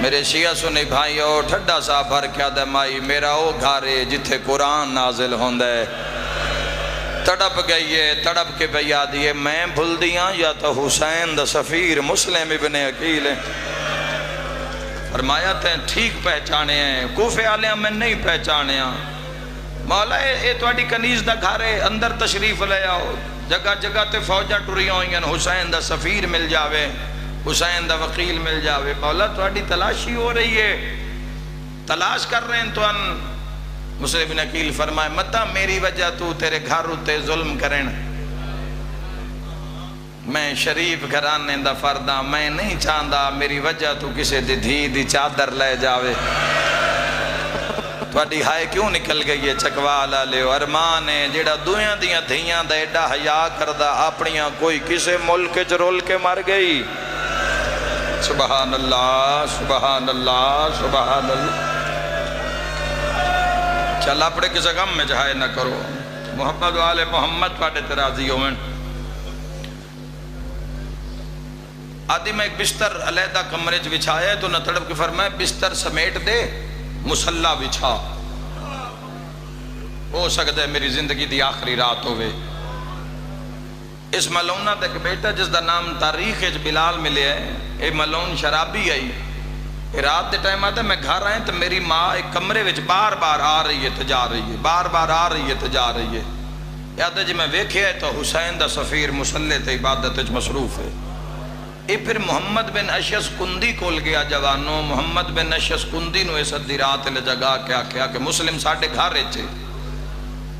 میرے شیعہ سنی بھائیو ٹھڈا سا بھر کیا دے مائی میرا او گھارے جتھے قرآن نازل ہوندے، تڑپ گئی ہے تڑپ کے بھئی آدھی ہے میں بھول دیاں یا تو حسین دا سفیر مسلم ابن عقیل ہے، فرمایا تے ٹھیک پہچانے ہیں، کوفے آلیاں میں نہیں پہچانے ہیں، مولا اے توڑی کنیز دا گھارے اندر تشریف لے آؤ، جگہ جگہ تے فوجہ ٹوری ہوئیں حسین دا سفیر مل جاوے، حسین دا وکیل مل جاوے، مولا توڑی تلاشی ہو رہی ہے، تلاش کر رہے ہیں تو ان مسلم ابن عقیل فرمائے متا میری وجہ تو تیرے گھر ہوتے ظلم کریں، میں شریف گھرانے دا فردہ میں نہیں چاہندہ میری وجہ تو کسے دی دھی دی چادر لے جاوے، توڑی ہائے کیوں نکل گئی ہے چکوالا لے ارمان ہے جیڑا دویاں دیاں دھیاں دا ایڈا حیاء کردہ اپنیاں کوئی کسے ملک جرول کے مر گئی، سبحان اللہ سبحان اللہ سبحان اللہ، چل اپنے کسے غم میں جہائے نہ کرو، محمد والے محمد پاڑے ترازی ہوئن، آدھی میں ایک بستر علیحدہ کمرے چ بچھایا ہے تو نہ تڑپ کے فرمائے بستر سمیٹ دے مسلح بچھا، ہو سکتا ہے میری زندگی دی آخری رات ہوئے، اس ملونہ دا ایک بیٹا جس دا نام تاریخ بلال ملے ہے، اے ملون شرابی آئی، اے رات دے ٹائم آتا ہے میں گھر آئیں تو میری ماں ایک کمرے وچ بار بار آ رہی ہے تجا رہی ہے، بار بار آ رہی ہے تجا رہی ہے، یاد ہے جی میں ویکھے ہے تو حسین دا سفیر مسلح تے عبادت وچ مصروف ہے، اے پھر محمد بن اشعث کندی کول گیا جوانوں، محمد بن اشعث کندی نو اس ادھی رات لے جگا کیا کیا کہ مسلم ساڑھے گھر رہے،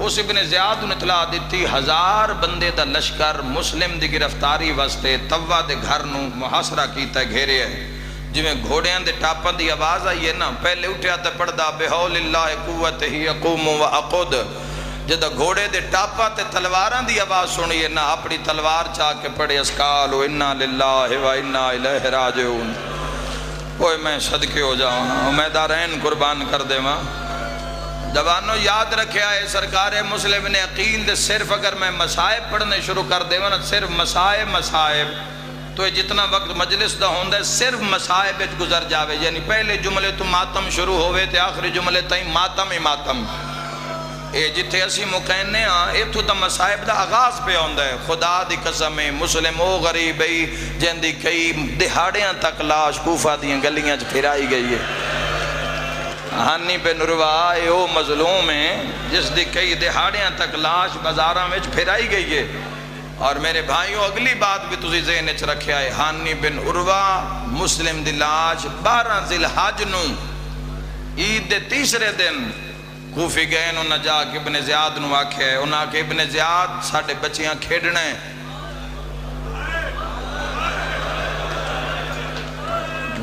اس ابن زیاد نے اطلاع دیتی 1000 بندے دا لشکر مسلم دی گرفتاری واسطے توہ دے گھر نو محاصرہ کیتا ہے گھیرے ہے، جی میں گھوڑیاں دے ٹاپن دی آواز آئی ہے نا پہلے اٹھیا تے پڑھ دا بحول اللہ قوت ہی اقوم و اقود، جدہ گھوڑے دے ٹاپا تے تلواراں دی آواز سنیے نہ اپنی تلوار چاہ کے پڑھے اسکالو انا للہ و انا الیہ راجعون. اوہ میں صدقے ہو جاؤں میں دارین قربان کر دے ماں. جوانوں یاد رکھیا ہے سرکار مسلم نے عقیل دے صرف اگر میں مسائب پڑھنے شروع کر دے نا صرف مسائب تو یہ جتنا وقت مجلس دا ہوندہ ہے صرف مسائب اچ گزر جاوے. یعنی پہلے جملے تو ماتم شروع ہوئے تے آخری جملے تائیں ماتم ہی ماتم. اے جتھے اسی مکہنے ہاں اے تو دا مسائب دا آغاز پہ ہوندہ ہے. خدا دی قسم مسلم او غریب ای جن دی کئی دہاڑیاں تک لاش کوفہ دیاں گلیاں چ پھرائی گئی ہے. ہانی بن عروہ اے او مظلوم ہے جس دی کئی دہاڑیاں تک لاش بازاراں وچ پھرائی گئی ہے. اور میرے بھائیوں اگلی بات بھی تسی ذہن وچ رکھیا ہے ہانی بن عروہ مسلم دی لاش 12 ذی الحج نو عید دے تیسرے دن کوفی گئے انہوں جا کے ابن زیاد نو آکھے ہے انہوں کہ ابن زیاد ساڑھے بچیاں کھیڑنے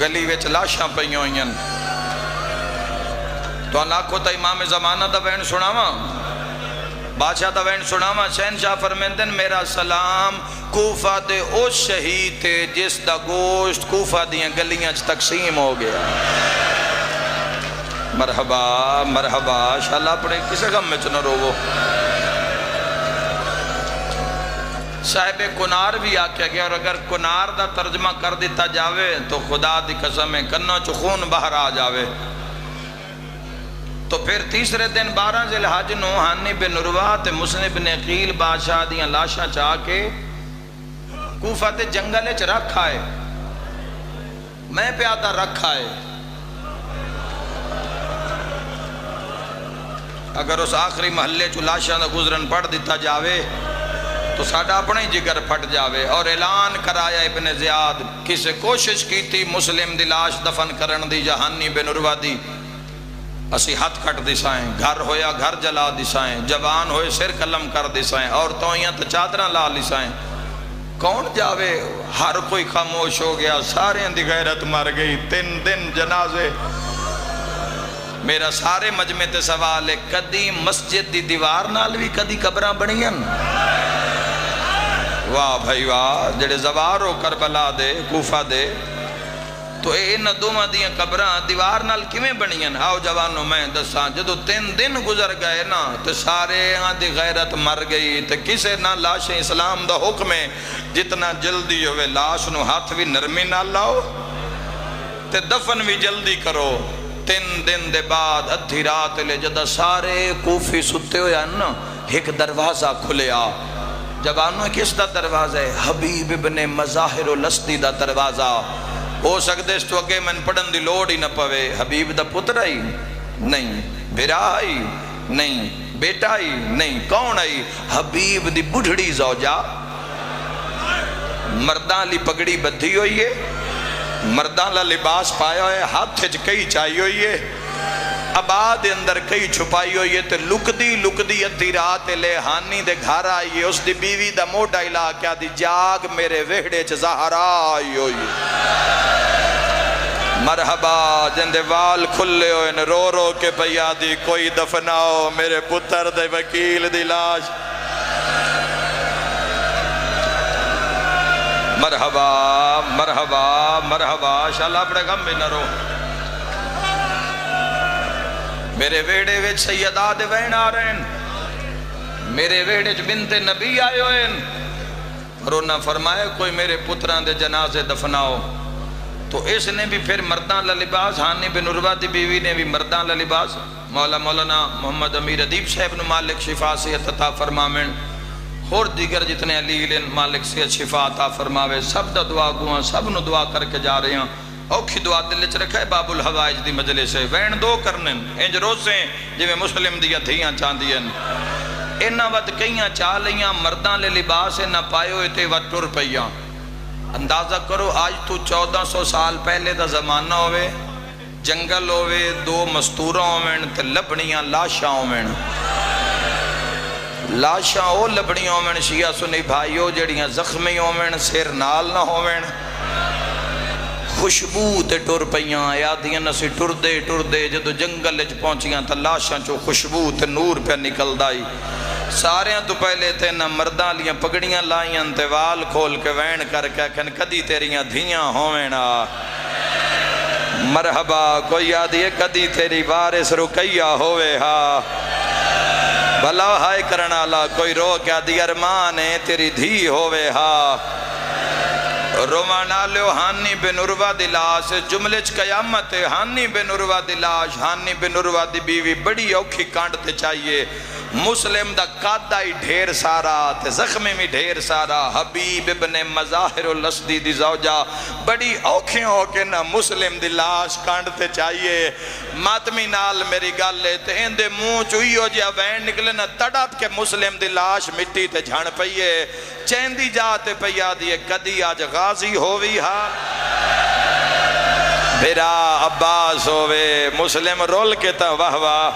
گلی ویچ لاشاں پہیوں ہوئیں تو اللہ کو تا امام زمانہ دا وین سناواں بادشاہ دا وین سناواں. شہنشاہ فرمیندن میرا سلام کوفہ دے او شہید تھے جس دا گوشت کوفہ دیاں گلیاں تقسیم ہو گیا. مرحبا مرحبا شاءاللہ اپنے کسے غم میں چنہ رو وہ صاحب کنار بھی آکھیا گیا. اور اگر کنار دا ترجمہ کر دیتا جاوے تو خدا دی قسم کنوں چو خون باہر آ جاوے. تو پھر تیسرے دن 12 ذی الحج نو ہانی بن عروہ تے مسلم بن عقیل بادشاہ دیاں لاشاں چاہ کے کوفہ تے جنگلے چ رکھا ہے. میں پیادہ رکھا ہے. اگر اس آخری محلے چو لاشاں دا گزرن پڑھ دیتا جاوے تو ساڑھا اپنے ہی جگر پھٹ جاوے. اور اعلان کرایا ابن زیاد کسے کوشش کی تھی مسلم دی لاش دفن کرن دی جہانی بن عروہ دی اسی ہاتھ کٹ دیسائیں گھر ہویا گھر جلا دیسائیں جوان ہوئے سر قلم کر دیسائیں عورتوں تو چادرہ لا لیسائیں. کون جاوے ہر کوئی خاموش ہو گیا. سارے دی غیرت مر گئی. 3 دن جنازے. میرا سارے مجمع تے سوال ہے کدی مسجد دی دیوار نال بھی کدی قبراں بنیاں. واہ بھائی واہ جڑے زوار ہو کربلا دے کوفہ دے تو انہ دومہ دیاں قبراں دیوار نال کیویں بنیاں. آؤ جوانوں میں دساں جدو 3 دن گزر گئے نا تو سارے دی غیرت مر گئی. تو کسے نہ لاش اسلام دا حکم ہے جتنا جلدی ہوئے لاش نو ہاتھ بھی نرمی نہ لاؤ تے دفن بھی جلدی کرو. 3 دن دے بعد ادھی رات لے جدہ سارے کوفی ستے ہویا نا ایک دروازہ کھلیا. جوانوں کس دا دروازہ ہے؟ حبیب ابن مظاہر الاسدی دا دروازہ. ہو سکتے اس تو اگے میں پڑھن دی لوڑ ہی نہ پوے. حبیب دا پتر آئی نہیں بھرا آئی نہیں بیٹا آئی نہیں کون آئی؟ حبیب دی بڑھڑی زوجہ مردان لی پگڑی بدھی ہوئی ہے مردان لا لباس پایا ہوئے ہاتھ تھے کئی چاہی ہوئی ہے آباد اندر کئی چھپائی ہوئی ہے. تے لک دی ادھی رات لے ہانی دے گھر آئی ہے. اس دی بیوی دا موڑا علا کیا دی جاگ میرے وہڑے چ زہرا آئی ہوئی ہے. مرحبا جندے وال کھلے ہوئے رو رو کے پیا دی کوئی دفناؤ میرے پتر دے وکیل دی لاش. مرحبا مرحبا مرحبا شاءاللہ اپنے غم بھی نہ رو. میرے ویڑے وچ سیدہ دے وین آ رہے ہیں میرے ویڑے وچ بنت نبی آئے ہوئے ہیں. اور انہاں فرمائے کوئی میرے پتران دے جنازے دفناؤ. تو اس نے بھی پھر مردان لباس ہانی بن عروہ دی بیوی نے بھی مردان لباس. مولانا محمد امیر ادیب صاحب نے مالک شفا صحت عطا فرمامن اور دیگر جتنے علیل مالک صحت شفا عطا فرماوے. سب دا دعا گواں سب نو دعا کر کے جا رہے ہیں. اوکھی دعا دل چ رکھے باب الحوائج دی مجلس سے وین دو کرنے انج روزیں جو مسلم دیا دھیاں چاندیاں انہاں وقت کئیاں چاہ لیاں مردان لے لباس نہ پائے ہوئے تے وقت ٹر پئیاں. اندازہ کرو آج تو 1400 سال پہلے دا زمانہ ہوئے جنگل ہوئے 2 مستوراں ہوئے تے لبنیاں لاشاں ہوئے. لاشاں او لبنیاں ہوئے شیعہ سنی بھائیو جڑیاں زخمی ہوئے سیر نال نہ ہوئے خوشبو تے ٹر پیاں یادیاں نسی ٹردے ٹردے جدو جنگل وچ پہنچیاں تے لاشاں چو خوشبو تے نور پہ نکل دائی ساریاں تو پہلے تے نہ مرداں لیاں پگڑیاں لائیاں تے وال کھول کے وین کر کے کہن کدی تیریاں دھیاں ہووینا مرحبا کوئی یادی ہے کدی تیری وارث رکیہ ہوئے ہا بھلا ہائے کرنا اللہ کوئی رو کیا دی ارمان ہے تیری دھی ہوئے ہا رومانا لیو ہانی بن عروہ دی لاش جملے چ قیامت ہے ہانی بن عروہ دی لاش ہانی بن عروہ دی بیوی بڑی اوکھی کانڈتے چاہیے مسلم دا قادائی ڈھیر سارا تے زخمی میں ڈھیر سارا حبیب ابن مظاہر الاسدی دی زوجہ بڑی اوکھیں ہو کے نہ مسلم دی لاش کانڈتے چاہیے ماتمی نال میری گل لے تے اندے منہ چوئی ہو جیا وین نکلے نہ تڑپ کے مسلم دی لاش مٹی تے جھان پئیے چیندی جاتے پیا دیئے کدی آج غازی ہووی ہا بھرا عباس ہووے مسلم رول کے تا واہ واہ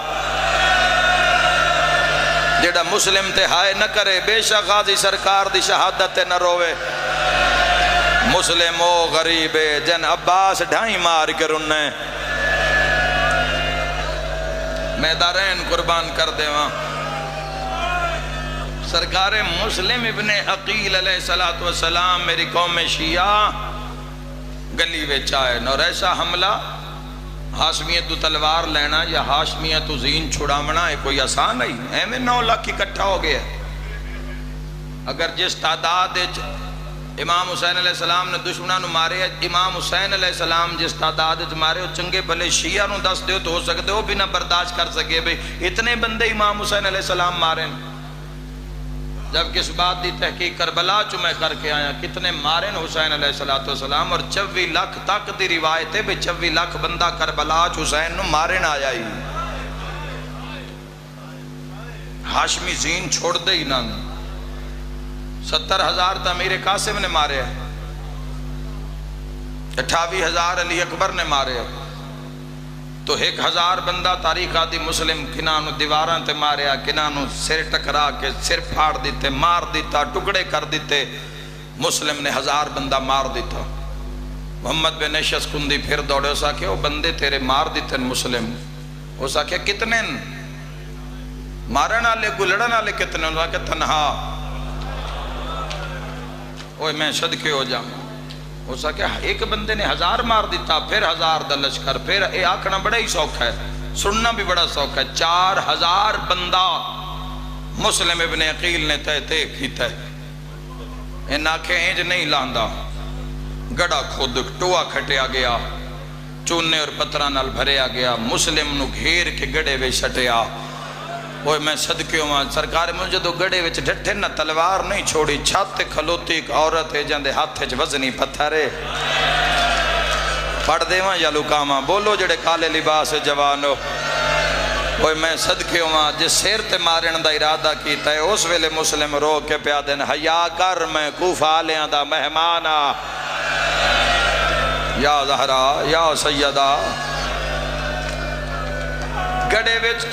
جیڑا مسلم تے ہائے نہ کرے بے شک غازی سرکار دی شہادت تے نہ روے مسلم او غریب جن عباس ڈھائی مار کے رننے میں دارین قربان کر دے وہاں سرکار مسلم ابن عقیل علیہ السلام میری قوم شیعہ گلی وچ آئے اور ایسا حملہ ہاشمیت تو تلوار لینا یا ہاشمیت تو زین چھڑامنا ہے کوئی آسان نہیں ایمیں 9 لاکھ اکٹھا ہو گیا اگر جس تعداد امام حسین علیہ السلام نے دشمنوں مارے امام حسین علیہ السلام جس تعداد مارے چنگے بھلے شیعہ نو دس دے تو ہو سکتے ہو بھی نہ برداشت کر سکے بھئی اتنے بندے امام حسین علیہ السلام مارے جب کس بات دی تحقیق کربلا میں کر کے آیا کتنے مارن حسین علیہ السلام اور 24 لاکھ تک دی روایت ہے 24 لاکھ بندہ کربلا حسین نو مارن آیا ہی ہاشمی زین چھوڑ دے ہی نہ 70,000 تا امیر قاسم نے مارے 28,000 علی اکبر نے مارے تو 1,000 بندہ تاریخ آدھی مسلم کنانو دیواراں تے ماریا کنانو سر ٹکرا کے سر پھاڑ دیتے مار دیتا ٹکڑے کر دیتے مسلم نے 1000 بندہ مار دیتا محمد بن نشس کندی پھر دوڑے اسا کہ وہ بندے تیرے مار دیتے مسلم اسا کہ کتنے مارن آلے گلڑن آلے کتنے اسا کہ تنہا اوہ میں صدقے ہو جاؤں اسا کہ ایک بندے نے 1000 مار دیتا پھر 1000 دا لشکر پھر اے آکھنا بڑا ہی سوکھ ہے سننا بھی بڑا سوکھ ہے 4000 بندہ مسلم ابن عقیل نے تے کیتا ہے ان آنکھیں اینج نہیں لاندہ گڑا خود ٹوہ کھٹیا گیا چونے اور پترہ نال بھریا گیا مسلم نو گھیر کے گڑے وے شٹیا وہ میں صدقے ہوں سرکار مجھے تو گڑے وچ ڈھٹھے نہ تلوار نہیں چھوڑی چھاتے کھلوتی ایک عورت ہے جاندے ہاتھے چ وزنی پتھرے پڑھ دے وہاں یا لکاما بولو جڑے کالے لباس جوانو وہ میں صدقے ہوں جس سیر تے مارن دا ارادہ کیتا ہے اس ویلے مسلم رو کے پیا دین حیا کر میں کوفہ لیاں دا مہمانا یا زہرا یا سیدہ گڑے وچ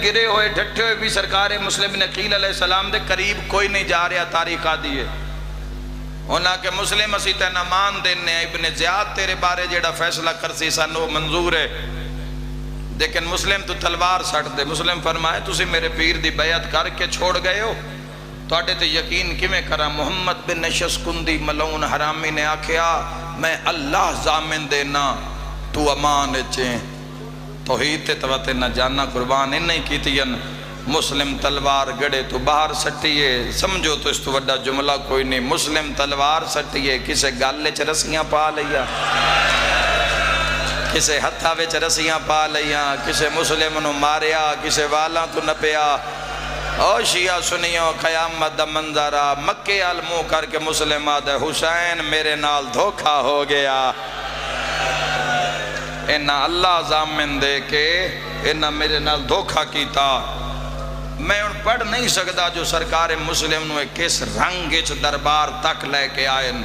گرے ہوئے ڈھٹے ہوئے بھی سرکار مسلم ابن عقیل علیہ السلام دے قریب کوئی نہیں جا رہا تاریخ آدھی ہے ہونا کہ مسلم اسی تے نمان دینے ابن زیاد تیرے بارے جیڑا فیصلہ کرسی سانو منظور ہے لیکن مسلم تو تلوار سٹ دے مسلم فرمائے تسی میرے پیر دی بیعت کر کے چھوڑ گئے ہو تو آٹے تے یقین کمیں کرا محمد بن نشس کندی ملعون حرامی نے آکھیا میں اللہ ضامن دینا تو امان چیں توحید تے توتے نہ جاننا قربان انہیں کیتین مسلم تلوار گڑے تو باہر سٹیے سمجھو تو اس تو وڈا جملہ کوئی نہیں مسلم تلوار سٹیے کسے گالے چ رسیاں پا لیا کسے ہتھا وچ رسیاں پا لیا کسے مسلم نو ماریا کسے والاں تو نپیا او شیعہ سنیو قیامت دا منظرہ مکے علمو کر کے مسلم آدھے حسین میرے نال دھوکھا ہو گیا انہا اللہ ضامن دے کے انہا میرے نال دھوکھا کیتا میں ان پڑھ نہیں سکتا جو سرکار مسلم نوے کس رنگچ دربار تک لے کے آئین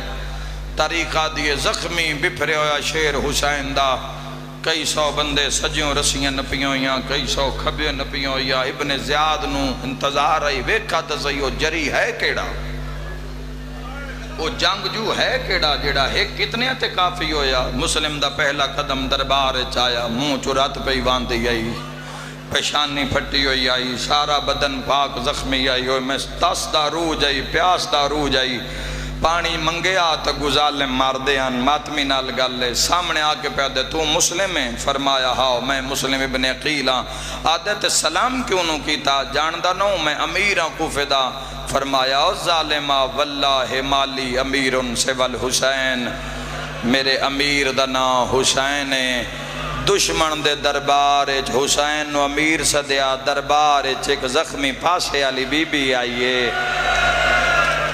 طریقہ دیئے زخمی بپھرے ہویا شیر حسین دا کئی سو بندے سجیوں رسیاں نپیوں یا کئی سو کھبیوں نپیوں یا ابن زیاد نو انتظار آئی ویکھا تزیو جری ہے کیڑا وہ جنگ جو ہے کیڑا جڑا ہے کتنے تے کافی ہویا مسلم دا پہلا قدم دربار چایا منہ چرات پہ واندی آئی پیشانی پھٹی ہوئی آئی سارا بدن پاک زخمی آئی ہوئی میں تس دا رو جائی پیاس دا رو جائی پانی منگیا تو گزالم مار دیاں ماتمی نال گلے سامنے آکے پیادے تو مسلم ہے فرمایا ہاں میں مسلم ابن عقیل ہاں آدھے سلام کیوں نو کیتا جاندہ نو میں امیر ہاں کوفدہ فرمایا او ظالمہ واللہ مالی امیر سوال حسین میرے امیر دا نا حسین ہے دشمن دے دربار حسین نو امیر صدیا دربار ایک زخمی پاسے علی بی بی آئیے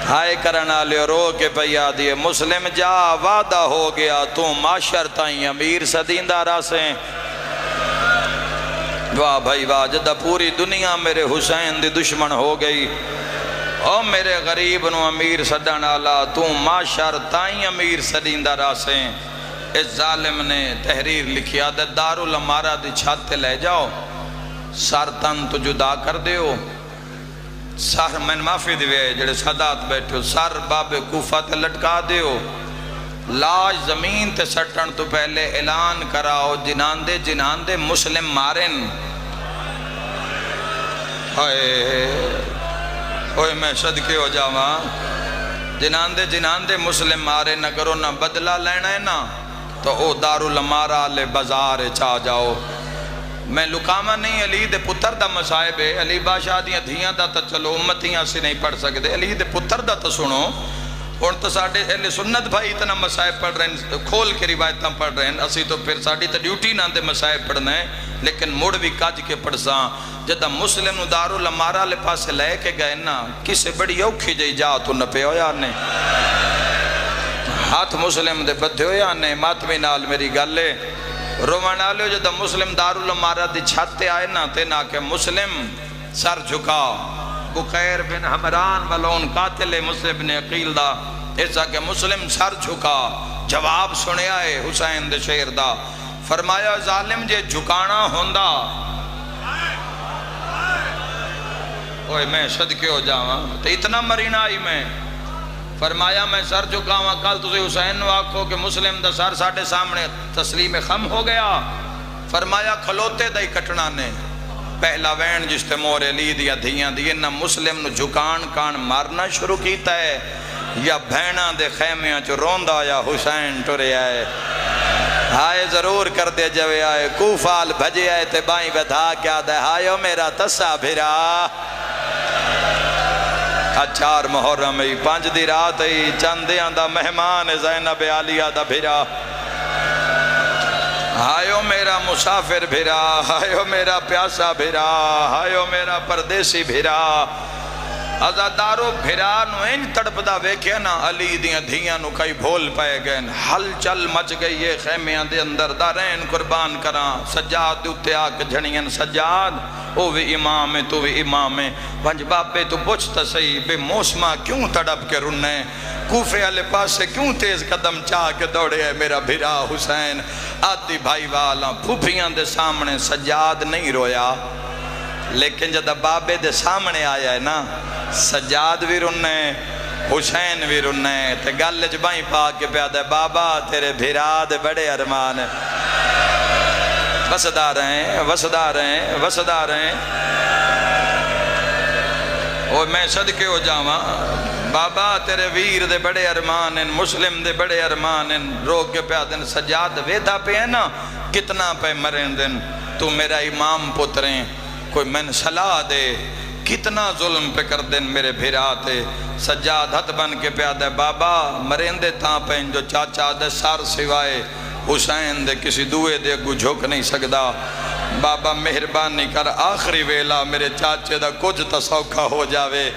ہائے کرنا لے رو کے پیا دیئے مسلم جا وعدہ ہو گیا تو معاشر تائیں امیر صدیندہ راسیں واہ بھائی واہ جدہ پوری دنیا میرے حسین دی دشمن ہو گئی او میرے غریب نو امیر صدن آلا تو معاشر تائیں امیر صدیندہ راسیں اس ظالم نے تحریر لکھیا دے دارالامارہ دی چھاتے لے جاؤ سر تن تو جدا کر دیو سر میں معافی دیوے جڑے سادات بیٹھے ہو سر باب کوفہ تے لٹکا دیو لاش زمین تے سٹن تو پہلے اعلان کراؤ جنان دے مسلم مارن ہوئے میں صدقے ہو جاواں جنان دے مسلم مارن اگر انہاں بدلہ لینا ہے نا تو او دارالامارہ لے بازار چاہ جاؤ میں لکامہ نہیں علی دے پتر دا مسائب ہے علی بادشاہ دیاں دھیاں دا تا چلو امتیاں سے نہیں پڑھ سکتے علی دے پتر دا تا سنو اور تو ساڑھے اہل سنت بھائی اتنا مسائب پڑھ رہے ہیں کھول کے روایتاں پڑھ رہے ہیں اسی تو پھر ساڑھی تا ڈیوٹی نہ دے مسائب پڑھنا ہے لیکن موڑ بھی کاج کے پڑھساں جدہ مسلم دارالامارہ لے پاسے لے کے گئے نا کسے بڑی اوکھی جائی جا تو نہ پہ ہو یا نے ہاتھ مسلم دے بدھے ہو یا نے ماتمی نال میری گلے رومانا لیو جدہ مسلم دارالامارہ دی چھاتے آئے نا تینا کہ مسلم سر جھکا بقیر بن حمران ملون قاتل مسلم بن عقیل دا ایسا کہ مسلم سر جھکا جواب سنے آئے حسین دے شہر دا فرمایا ظالم جے جھکانا ہوندہ اوہ میں صدقے ہو جاواں تو اتنا مرینہ آئی میں فرمایا میں سر جھکاواں کل تُسے حسین نو آکھو کہ مسلم دا سر ساڑھے سامنے تسلیم خم ہو گیا فرمایا کھلوتے دائی کٹنا نے پہلا وین جس تے مورے لی دیا دھیاں دیئے نہ مسلم نو جھکان کان مارنا شروع کیتا ہے یا بھینہ دے خیمیاں چو روندہ یا حسین ٹورے آئے ہائے ضرور کر دے جوے آئے کوفال بھجے آئے تے بائیں بدھا کیا دے ہائیو میرا تسا بھرا اچھار محرم ہی پانچ دی رات ہی چندیاں دا مہمان زینب عالیہ دا بھرا ہائیو میرا مسافر بھرا ہائیو میرا پیاسا بھرا ہائیو میرا پردیسی بھرا ازادارو بھرا نو انج تڑپ دا ویکھے نا علی دیاں دھیاں نو کئی بھول پائے گئے حل چل مچ گئی یہ خیمیاں دے اندر دارین قربان کران سجاد دوتے آکے جھنین سجاد او بھی امام ہے تو بھی امام ہے ونج باپے تو پوچھتا صحیح بے موسمہ کیوں تڑپ کے رننے کوفے والے پاس سے کیوں تیز قدم چاہ کے دوڑے ہے میرا بھرا حسین آدھی بھائی والا پھوپیاں دے سامنے سجاد نہیں رویا لیکن جدہ بابے دے سامنے آیا ہے نا سجاد بھی رننے حسین بھی رننے تے گلج بائیں پاک کے پیادہ بابا تیرے بھرا دے بڑے ارمان وسدا رہے اور میں صدقے ہو جاواں بابا تیرے ویر دے بڑے ارمان ہیں مسلم دے بڑے ارمان ہیں روک کے پیادن سجاد ویدہ پہ ہے نا کتنا پہ مرین دن تو میرا امام پتریں کوئی من صلاح دے کتنا ظلم پہ کر دن میرے بھیراتے سجاد ہتھ بن کے پیادہ بابا مرین دے تاں پہ جو چاچا دے سار سوائے حسین دے کسی دوئے دے گو جھوک نہیں سکدا بابا مہربانی کر آخری ویلا میرے چاچے دا کچھ تسوکھا ہو جاوے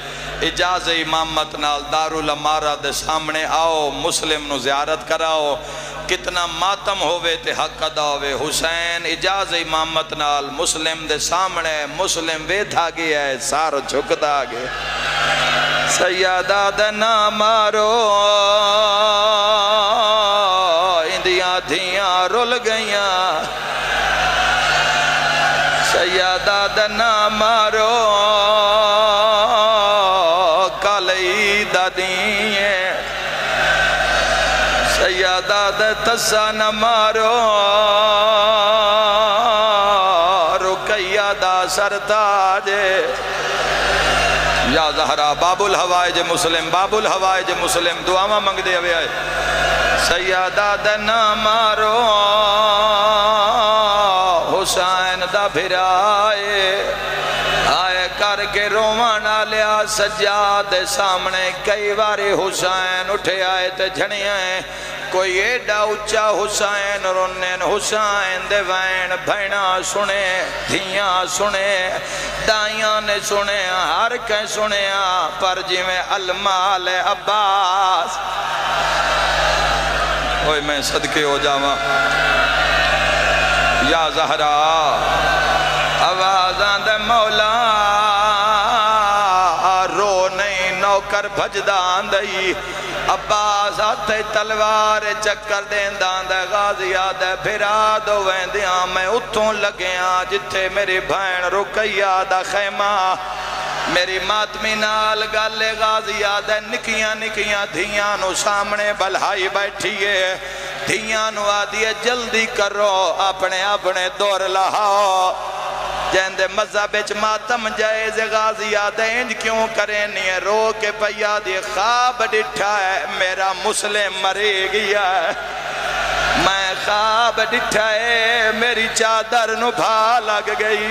اجاز امامت نال دارالامارہ دے سامنے آؤ مسلم نو زیارت کراؤ کتنا ماتم ہوئے تے حق ادا ہوئے حسین اجاز امامت نال مسلم دے سامنے مسلم ویدھا گیا ہے سارو جھکدا گیا سیادہ دنا مارو اندیاں دھیاں رول گئیاں سیادہ دنا مارو کالی دادییں رسا نہ مارو رقیہ دا سرتاج یا زہرا باب الحوائج مسلم باب الحوائج مسلم دعاواں منگ دے ہوئے آئے سیدہ دا نہ مارو حسین دا بھرائے آئے کر کے روانہ لیا سجاد سامنے کئی باری حسین اٹھے آئے تے جھنیاں کوئی ایڈا اچھا حسین رونین حسین دے وین بھینا سنے دھیاں سنے دائیاں نے سنے ہر کہیں سنے پر جی میں المال عباس اوہ میں صدقے ہو جاواں یا زہرا آوازاں دے مولا رو نہیں نوکر بھجدان دئی عباس آتے تلوار چکر دیندان دے غازیات دے بھرا دو ویندیاں میں اتھوں لگیاں جتھے میری بھین رقیہ دا خیمہ میری ماتمی نال گالے غازیات دے نکیاں نکیاں دھیاں نو سامنے بلہائی بیٹھیے دھیاں نو آدھیے جلدی کرو اپنے اپنے دور لہاؤ جہندے مذہب اچ ماتم جائز غازیات انج کیوں کریں نہیں رو کے پیا دی خواب ڈٹھا ہے میرا مسلم مرے گیا ہے میں خواب ڈٹھا ہے میری چادر نو بھا لگ گئی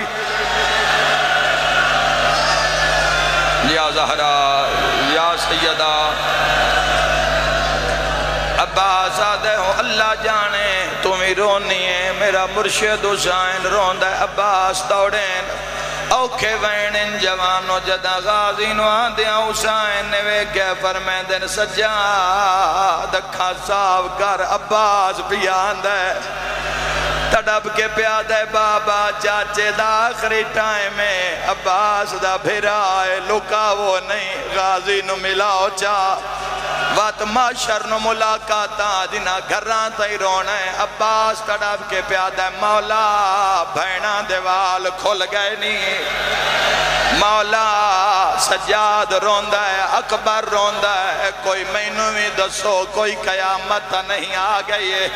یا زہرا یا سیدہ عباس آدھے ہوں اللہ جانے تمہیں رونی ہے میرا مرشد حسین روندہ عباس دوڑین اوکھے وینن جوانو جدہ غازی نو آدھیاں حسین نے وے گے فرمین دن سجاد کھا صاف کر عباس بیان دے تڑپ کے پیادے بابا چاچے دا آخری ٹائم میں عباس دا بھرائے لکا وہ نہیں غازی نو ملاؤ چاہ وات معاشر نو ملاقاتا جنا گھران تائی رونا ہے عباس تڑپ کے پیادہ مولا بھینا دیوال کھول گئے نہیں مولا سجاد روندہ ہے اکبر روندہ ہے کوئی مینوی دسو کوئی قیامت نہیں آ گئی ہے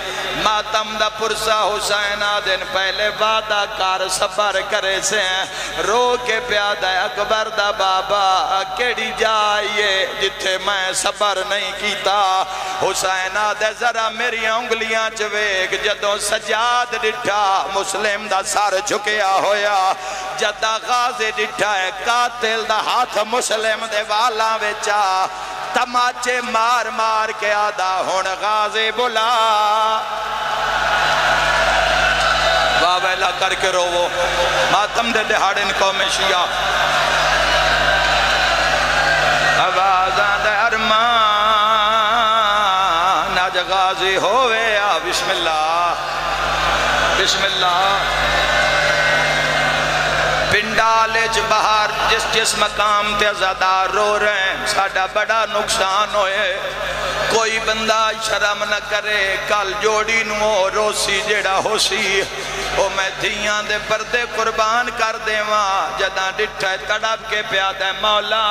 ماتم دا پرسا حسین آدن پہلے وعدہ کار صبر کرے سے ہیں رو کے پیادہ اکبر دا بابا کیڑی جائیے جتھے میں صبر نہیں کیتا حسین آدھے ذرا میری انگلیاں چویک جدوں سجاد ڈٹھا مسلم دا سار جھکیا ہویا جدہ غازی ڈٹھا ہے قاتل دا ہاتھ مسلم دے والا ویچا تماچے مار مار کے آدھا ہون غازی بلا واویلا کر کے رو وہ ماتم دے دہاڑن قوم شیعہ آوازاں دے ارمان آج غازی ہوئے بسم اللہ بسم اللہ پنڈالج بہار جس مقام تے عزادار رو رہے ہیں ساڑھا بڑا نقصان ہوئے کوئی بندہ شرم نہ کرے کل جوڑی نو روسی جیڑا ہو سی او میں دھیاں دے پردے قربان کر دے وہاں جدہ ڈٹھا ہے تڑپ کے پیادہ مولا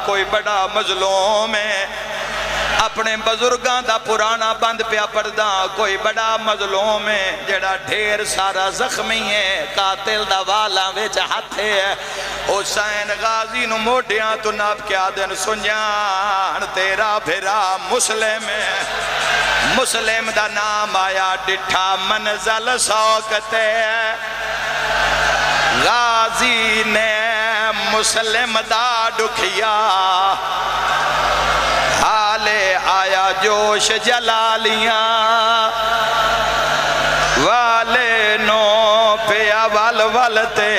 کوئی بڑا مظلوم ہے اپنے بزرگاں دا پرانا بند پیا پردہ کوئی بڑا مظلوم ہے جڑا ڈھیر سارا زخمی ہے قاتل دا والا ویچ ہاتھے ہے حسین غازی نو موڑیاں تو ناب کیا دن سنجان تیرا بھرا مسلم ہے مسلم دا نام آیا ڈٹھا منزل سوکتے غازی نے مسلم دا ڈکھیا حالے آیا جوش جلالیاں والے نو پیا والتے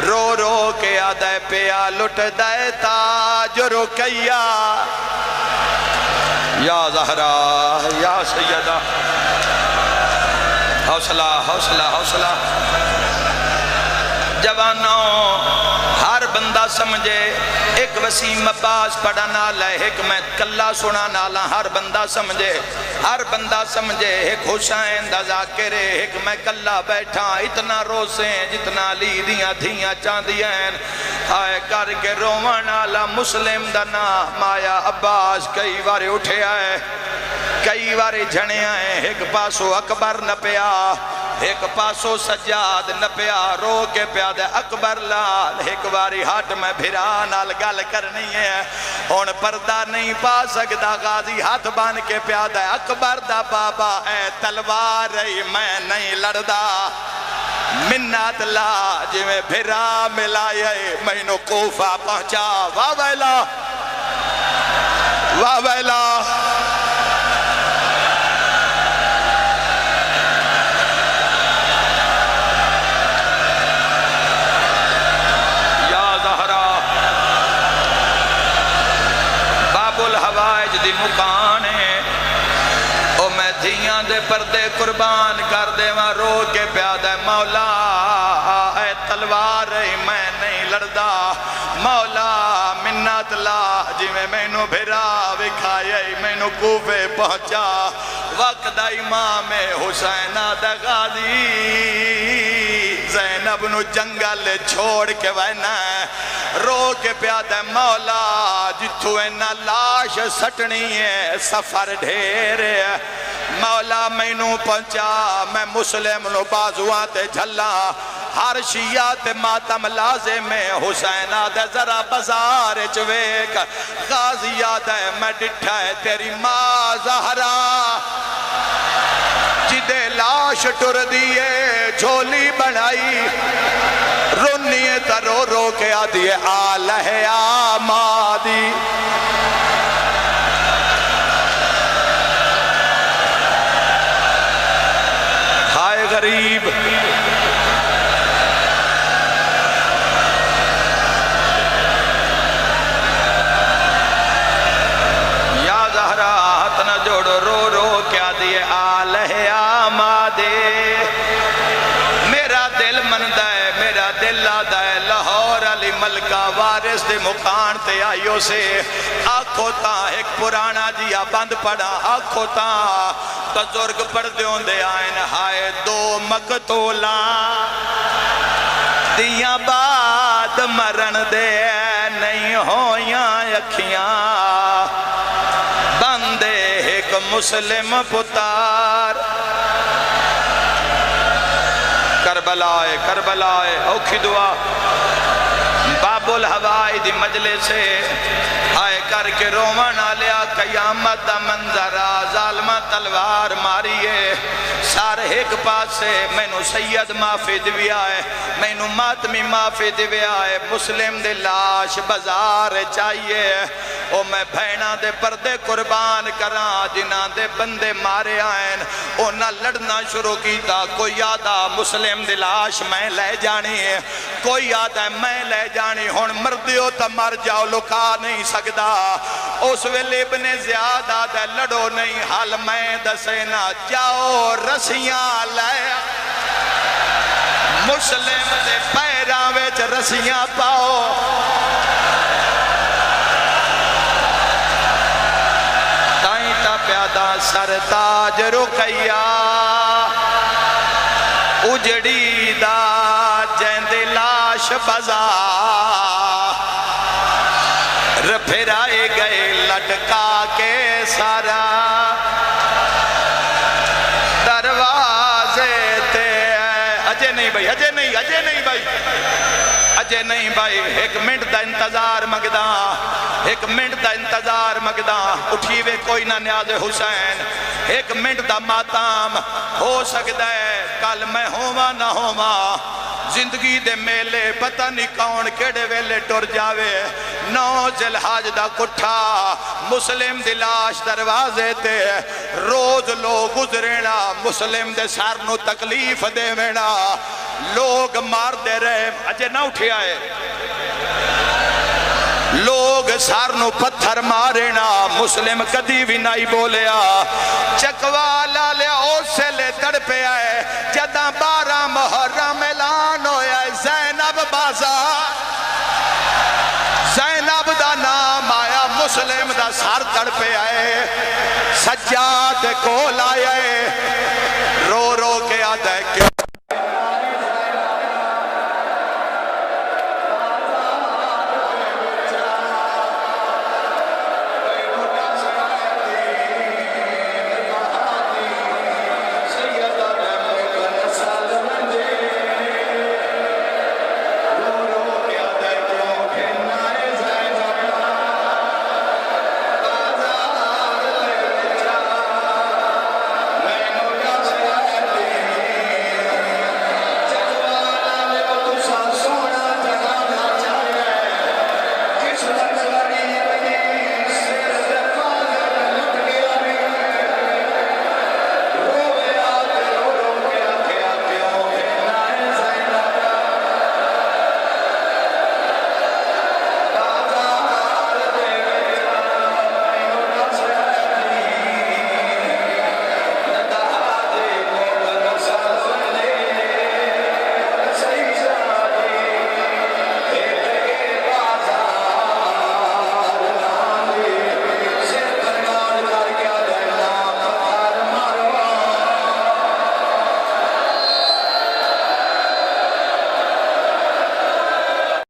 رو رو کے آدھے پیا لٹ دے تاج رقیہ یا زہرا یا سیدہ حوصلہ حوصلہ حوصلہ جوانوں ہر بندہ سمجھے ایک وسیم عباس پڑھا نالا ہے ایک میں کلا سنا نالا ہر بندہ سمجھے ایک حسین دا ذاکر ہے ایک میں کلا بیٹھا اتنا روسیں جتنا لی دیاں دھیاں چاندیاں آئے کر کے روان نالا مسلم دا نام آیا عباس کئی بار اٹھے آئے کئی واری جھنیا ہے ایک پاسو اکبر نہ پیا ایک پاسو سجاد نہ پیا رو کے پیا دے اکبر لال ایک واری ہاتھ میں بھرا نال گل کرنی ہے ہون پردہ نہیں پا سکتا غازی ہاتھ بان کے پیا دے اکبر دا بابا اے تلوار رہی میں نہیں لڑدا منت لا جی میں بھرا ملائے میں نو کوفہ پہنچا واہ ویلا واہ ویلا یا زہرا باب الحوائج دی مکانے او میں دھیاں دے پردے قربان کر دے وہاں رو کے پیادہ مولا اے تلوار میں نہیں لڑدا مولا منت لا جی میں نو بھرا وکھائے میں نو کوفے پہنچا وقت امام حسین دا غازی زینب نو جنگل چھوڑ کے وینا رو کے پیادہ مولا جتھو اینا لاش سٹنی ہے سفر ڈھیر ہے مولا میں نو پہنچا میں مسلم نو بازوان تے جھلا ہر شیعہ ماتم لازم حسین آدھے ذرا بازار چویک غازی آدھے میں ڈٹھا ہے تیری ماں زہرا جدے لاش ٹر دیئے جھولی بنائی رونیے تا رو رو کے آدھیے آلہ آمادی ہائے غریب جوڑو رو رو کیا دیئے آلہ آمادے میرا دل مندہ ہے میرا دل آدھا ہے لاہور علی ملکہ وارث دے مکان تے آئیو سے آنکھوں تا ایک پرانا جیا بند پڑا آنکھوں تا بزرگ پردیوں دے آئین ہائے دو مقتولا دیاں بعد مرن دے نہیں ہویاں اکھیاں بندے ایک مسلم پتار کربلائے اوکھی دعا باب الحوائی دی مجلس سے آئے کر کے رومن آلیا قیامت دا منظرہ ظالمہ تلوار ماریے سارے ایک پاس سے میں نو سید معافی دوی آئے میں نو ماتمی معافی دوی آئے مسلم دے لاش بازار چاہیے او میں بھینا دے پردے قربان کران جنہاں دے بندے مارے آئین او نہ لڑنا شروع کیتا کوئی یادہ مسلم دے لاش میں لے جانی ہے کوئی یادہ میں لے جانی ہون مردیو تا مر جاؤ لکا نہیں سکتا اس ویلے ابن زیادہ دے لڑو نہیں حال میں دسینا جاؤ رسیاں لے مسلم دے پیران ویچ رسیاں پاؤ پیادہ سرتاج رکیا اجڑی دا جیند لاش بازار پھرائے گئے لٹکا کے سارا دروازے تے اجے نہیں بھائی اجے نہیں بھائی ایک منٹ دا انتظار مگداں اٹھی وے کوئی نہ نیاز حسین ایک منٹ دا ماتام ہو سکتا ہے کل میں ہوا نہ ہوا زندگی دے میلے پتہ نہیں کون کیڑے ویلے ٹر جاوے 9 ذوالحج دا کٹھا مسلم دی لاش دروازے تے روز لوگ گزرینا مسلم دے سر نو تکلیف دے وینا لوگ مار دے رہے اجے نہ اٹھے آئے لوگ سارنو پتھر مارنا مسلم کدی بھی نہیں بولیا چکوالا لے اوسے لے تڑ پہ آئے جدہ 12 محرم اعلان ہویا ہے زینب بازار زینب دا نام آیا مسلم دا سار تڑ پہ آئے سجاد کو لائے رو رو کے آدھے